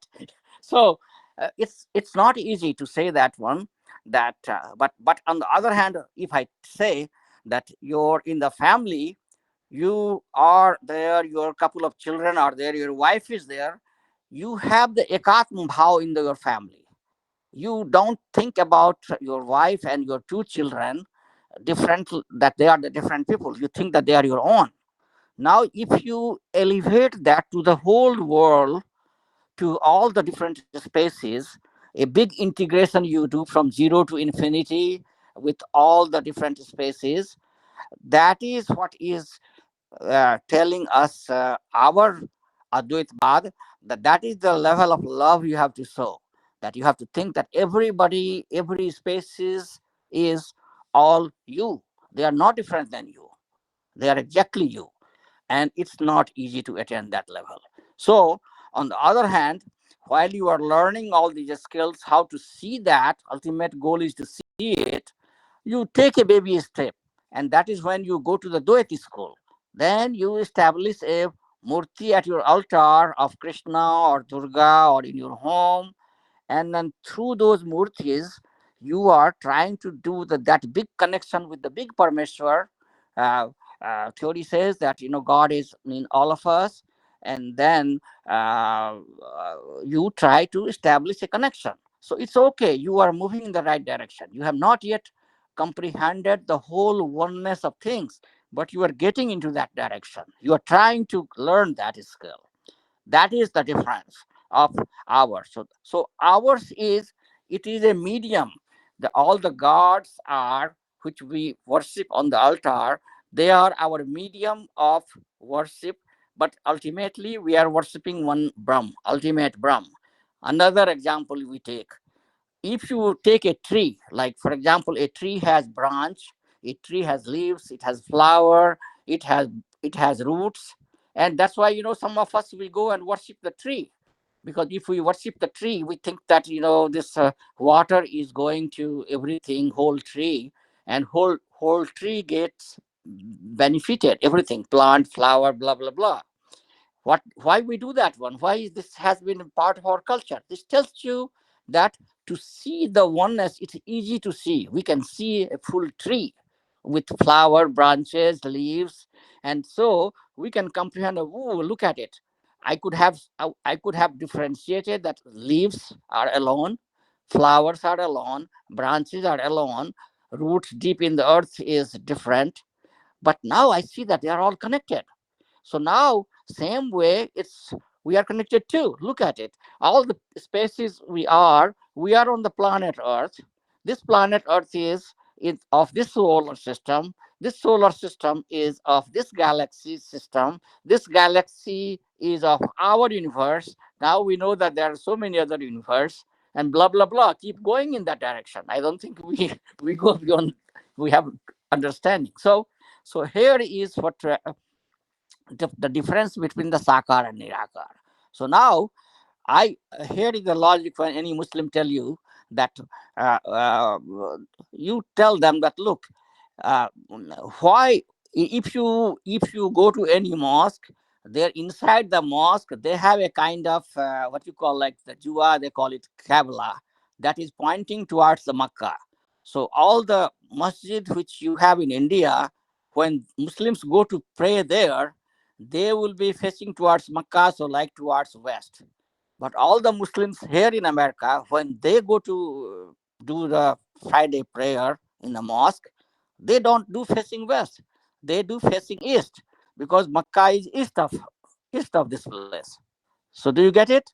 Speaker 5: So it's not easy to say that one. That but on the other hand, if I say that you're in the family, you are there, your couple of children are there, your wife is there, you have the ekatm bhav in your family. You don't think about your wife and your two children different, that they are the different people. You think that they are your own. Now if you elevate that to the whole world, to all the different spaces, a big integration you do from zero to infinity with all the different spaces, that is what is telling us our Advait Bad, that is the level of love you have to show. That you have to think that everybody, every species is all you. They are not different than you. They are exactly you. And it's not easy to attain that level. So, on the other hand, while you are learning all these skills, how to see that, ultimate goal is to see it, you take a baby step. And that is when you go to the Dvaiti school. Then you establish a murti at your altar of Krishna or Durga or in your home. And then through those murtis, you are trying to do that big connection with the big Parameshwar. Theory says that God is in all of us, and then you try to establish a connection. So it's okay, you are moving in the right direction. You have not yet comprehended the whole oneness of things, but you are getting into that direction. You are trying to learn that skill. That is the difference of ours. So ours is, it is a medium. All the gods are, which we worship on the altar, they are our medium of worship. But ultimately, we are worshiping one Brahm, ultimate Brahm. Another example we take, if you take a tree, like for example, a tree has branch, a tree has leaves, it has flower, it has it has roots. And that's why, some of us, we go and worship the tree, because if we worship the tree, we think that, this water is going to everything, whole tree, and whole tree gets benefited, everything, plant, flower, blah blah blah. Why we do that one? Why this has been a part of our culture? This tells you that to see the oneness, it's easy to see. We can see a full tree with flower, branches, leaves, and so we can comprehend. Oh, look at it. I could have differentiated that leaves are alone, flowers are alone, branches are alone, roots deep in the earth is different. But now I see that they are all connected. So now, same way, it's we are connected too. Look at it. All the species we are on the planet Earth. This planet Earth is of this solar system. This solar system is of this galaxy system. This galaxy is of our universe. Now we know that there are so many other universe, and blah blah blah. Keep going in that direction. I don't think we we go beyond. We have understanding. So here is what the difference between the Sakar and Nirakar. So now, here is the logic when any Muslim tell you that, uh, uh, you tell them that, look, uh, why, if you go to any mosque, there inside the mosque they have a kind of, what you call, like the jua, they call it Qibla, that is pointing towards the Makkah. So all the masjid which you have in India, when Muslims go to pray there, they will be facing towards Makkah, so like towards west. But all the Muslims here in America, when they go to do the Friday prayer in the mosque, they don't do facing west. They do facing east, because Makkah is east of this place. So do you get it?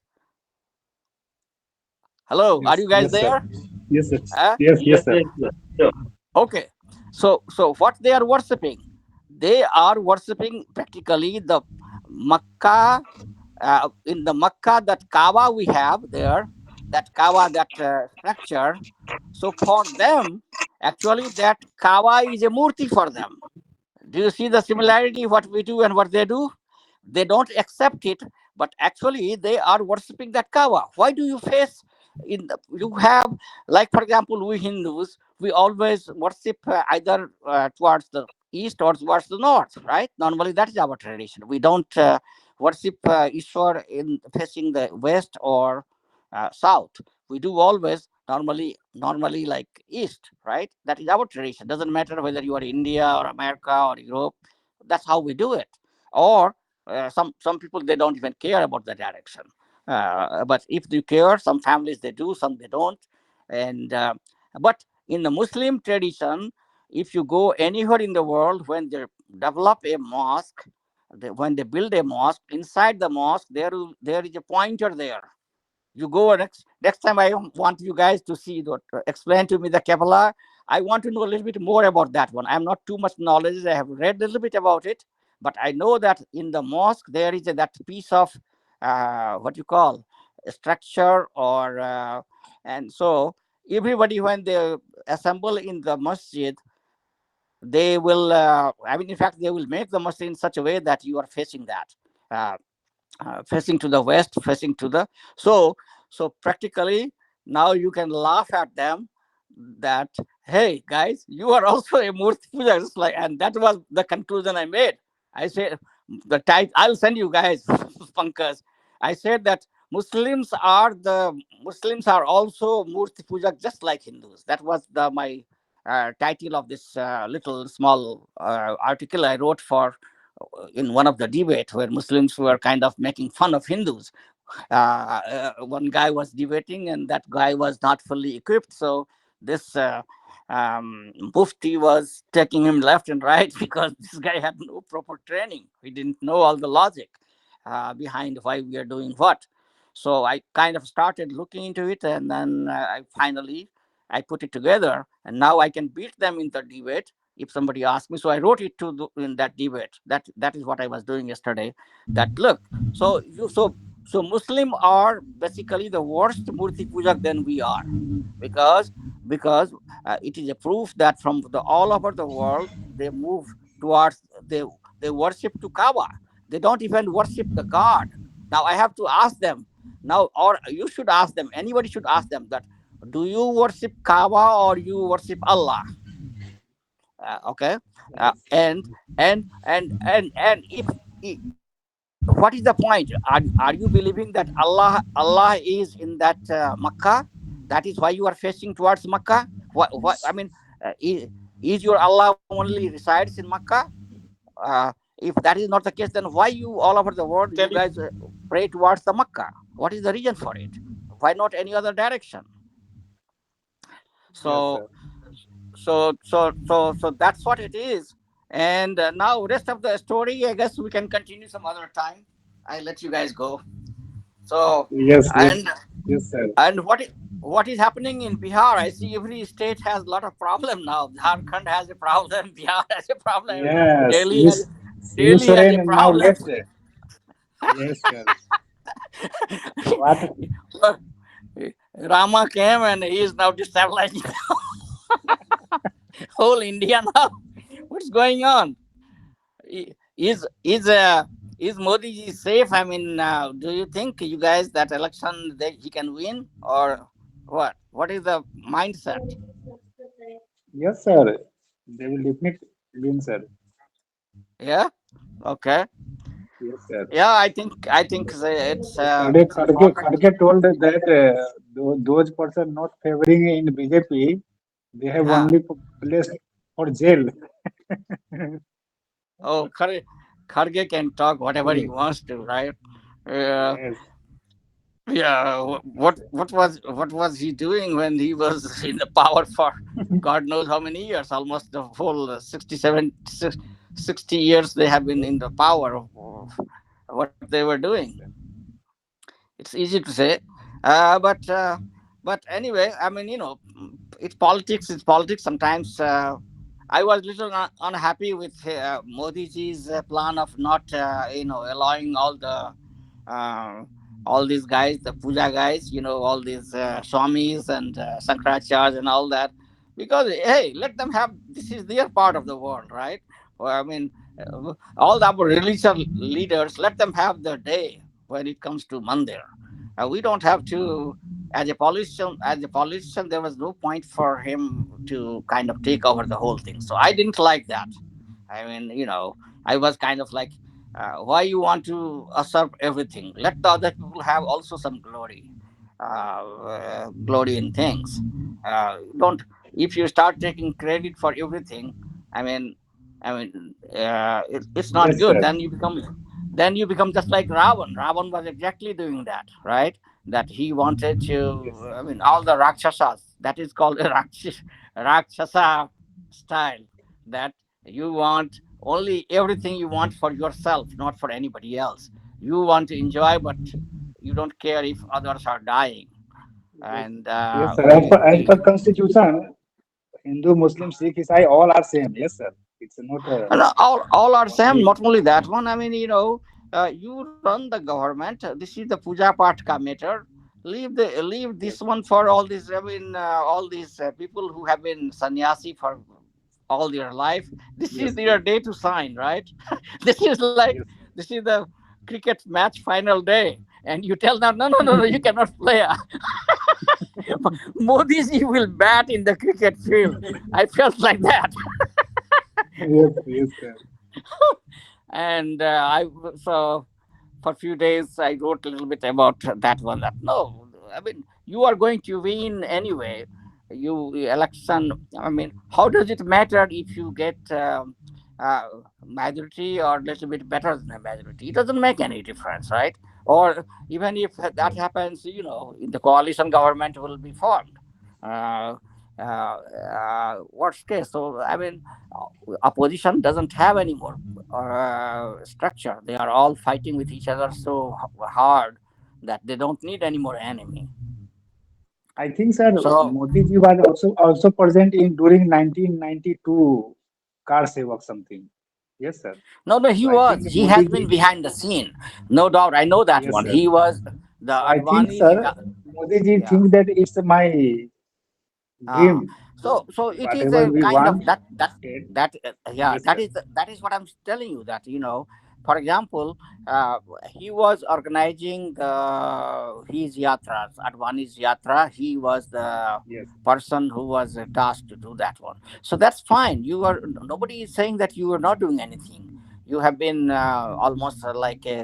Speaker 5: Hello, are
Speaker 1: Yes,
Speaker 5: you guys
Speaker 1: yes, sir.
Speaker 5: there?
Speaker 1: Yes, sir.
Speaker 5: Huh?
Speaker 1: Yes, yes,
Speaker 4: Yes,
Speaker 1: sir.
Speaker 4: yes, yes. Sure.
Speaker 5: Okay. So what they are worshipping? They are worshipping practically the Makkah. In the Makkah, that Kaaba we have there, that Kaaba, that structure. So for them, actually, that Kaaba is a murti for them. Do you see the similarity, what we do and what they do? They don't accept it, but actually they are worshipping that Kaaba. Why do you face you have, like for example, we Hindus, we always worship either towards the east or towards the north, right? Normally that is our tradition. We don't worship Ishwar in facing the west or south. We do always normally like east, right? That is our tradition. Doesn't matter whether you are India or America or Europe. That's how we do it. Or some people, they don't even care about the direction. But if you care, some families they do, some they don't. And but in the Muslim tradition, if you go anywhere in the world, when they develop a mosque, when they build a mosque, inside the mosque there is a pointer there. You go next time. I want you guys to see that, explain to me the Kabbalah. I want to know a little bit more about that one. I'm not too much knowledge. I have read a little bit about it, but I know that in the mosque there is that piece of what you call a structure, or and so everybody, when they assemble in the masjid, they will in fact, they will make the masjid in such a way that you are facing that. Uh, Facing to the west, facing to the, so practically now you can laugh at them that, hey guys, you are also a Murti Puja, just like, and that was the conclusion I made. I said the type, I'll send you guys Pankaj. I said that Muslims are also Murti Puja, just like Hindus. That was the my title of this little small article I wrote for in one of the debates where Muslims were kind of making fun of Hindus. One guy was debating, and that guy was not fully equipped. So this Mufti was taking him left and right because this guy had no proper training. He didn't know all the logic behind why we are doing what. So I kind of started looking into it, and then I finally I put it together, and now I can beat them in the debate if somebody asks me. So I wrote it in that debate. That is what I was doing yesterday. That look, so Muslim are basically the worst Murti Pujak than we are, because it is a proof that from the all over the world they move towards they worship to Kaaba. They don't even worship the God. Now I have to ask them now, or you should ask them. Anybody should ask them that: do you worship Kaaba or you worship Allah? Okay, and if what is the point? Are you believing that Allah is in that Makkah? That is why you are facing towards Makkah. What I mean, is your Allah only resides in Makkah? Uh, if that is not the case, then why you all over the world you guys pray towards the Makkah? What is the reason for it? Why not any other direction?
Speaker 1: Yes,
Speaker 5: So
Speaker 1: sir.
Speaker 5: so that's what it is. And now rest of the story, I guess we can continue some other time. I let you guys go. So
Speaker 1: Yes, yes,
Speaker 5: and
Speaker 1: yes, sir.
Speaker 5: what is happening in Bihar? I see every state has a lot of problem now. Jharkhand has a problem. Bihar has a problem.
Speaker 1: Yes,
Speaker 5: Delhi has
Speaker 1: you
Speaker 5: Delhi has a
Speaker 1: Soren now
Speaker 5: problem.
Speaker 1: left. Yes, sir. What?
Speaker 5: Rama came and he is now destabilizing whole India now. What's going on? I- Is is uh, is Modi ji safe? I mean, do you think you guys that election that he can win or what? What is the mindset?
Speaker 1: Yes, sir. They will definitely win, sir.
Speaker 5: Yeah. Okay.
Speaker 1: Yes, sir.
Speaker 5: Yeah. I think
Speaker 1: Yesterday,
Speaker 5: it's important.
Speaker 1: Kharge told that those person not favoring in BJP, they have
Speaker 5: Yeah.
Speaker 1: only placed for jail.
Speaker 5: Oh, Kharge can talk whatever he wants to, right? Uh,
Speaker 1: Yes,
Speaker 5: yeah. What was he doing when he was in the power for God knows how many years? Almost the whole 67, 60 years they have been in the power of what they were
Speaker 1: yes,
Speaker 5: doing.
Speaker 1: sir.
Speaker 5: It's easy to say, but anyway, I mean, it's politics. It's politics. Sometimes I was little unhappy with Modi ji's plan of not, allowing uh, all these guys, the puja guys, all these swamis and Sankracharya and all that, because hey, let them have. This is their part of the world, right? Well, I mean, all the religious leaders, let them have their day when it comes to mandir. We don't have to, as a politician, there was no point for him to kind of take over the whole thing. So I didn't like that. I mean, I was kind of like, why you want to usurp everything? Let the other people have also some glory in things. Don't If you start taking credit for everything, I mean, it's not
Speaker 1: Yes,
Speaker 5: good.
Speaker 1: sir.
Speaker 5: Then you become just like Ravan. Ravan was exactly doing that, right? That he wanted
Speaker 1: Yes,
Speaker 5: to. I mean, all the Rakshasas. That is called a Rakshasa style. That you want only everything you want for yourself, not for anybody else. You want to enjoy, but you don't care if others are dying.
Speaker 1: yes,
Speaker 5: And
Speaker 1: yes, sir. As per Constitution, Hindu, Muslim, Sikh, Isai, all are same. Yes, sir. It's not
Speaker 5: and all are same.
Speaker 1: only.
Speaker 5: Not only that one. I mean, you run the government. This is the puja part ka matter. Leave
Speaker 1: Yes,
Speaker 5: this one for all these. I mean, all these people who have been sannyasi for all their life. This is
Speaker 1: yes,
Speaker 5: their day to sign, right?
Speaker 1: yes, sir.
Speaker 5: This is the cricket match final day, and you tell them, no, no, no, no, you cannot play. Modi ji will bat in the cricket field. I felt like that.
Speaker 1: Yes, yes, sir.
Speaker 5: And so for a few days I wrote a little bit about that one. That no, I mean, you are going to win anyway. You election. I mean, how does it matter if you get uh, majority or a little bit better than a majority? It doesn't make any difference, right? Or even if that
Speaker 1: Yes,
Speaker 5: happens, the coalition government will be formed. Uh, worst case. So I mean, opposition doesn't have any more structure. They are all fighting with each other so hard that they don't need any more enemy.
Speaker 6: I think, sir,
Speaker 5: So
Speaker 6: Modi ji was also present in during 1992 car sevak something. Yes, sir.
Speaker 5: no, no, he
Speaker 6: So I
Speaker 5: was.
Speaker 6: think
Speaker 5: He
Speaker 6: Modi
Speaker 5: has been
Speaker 6: ji,
Speaker 5: behind the scene, no doubt. I know that
Speaker 6: yes,
Speaker 5: one.
Speaker 6: sir.
Speaker 5: He was the
Speaker 6: So I think,
Speaker 5: Advani's.
Speaker 6: sir, Modi ji
Speaker 5: Yeah.
Speaker 6: think that it's my
Speaker 5: Ah,
Speaker 6: dream.
Speaker 5: so it is
Speaker 6: Whatever
Speaker 5: a
Speaker 6: we
Speaker 5: kind of
Speaker 6: want,
Speaker 5: that
Speaker 6: state.
Speaker 5: yeah,
Speaker 6: Yes, sir.
Speaker 5: that is what I'm telling you, that for example, he was organizing his yatras, Advani's yatra. He was the
Speaker 6: Yes.
Speaker 5: person who was tasked to do that one. So that's fine. You are Nobody is saying that you are not doing anything. You have been almost like a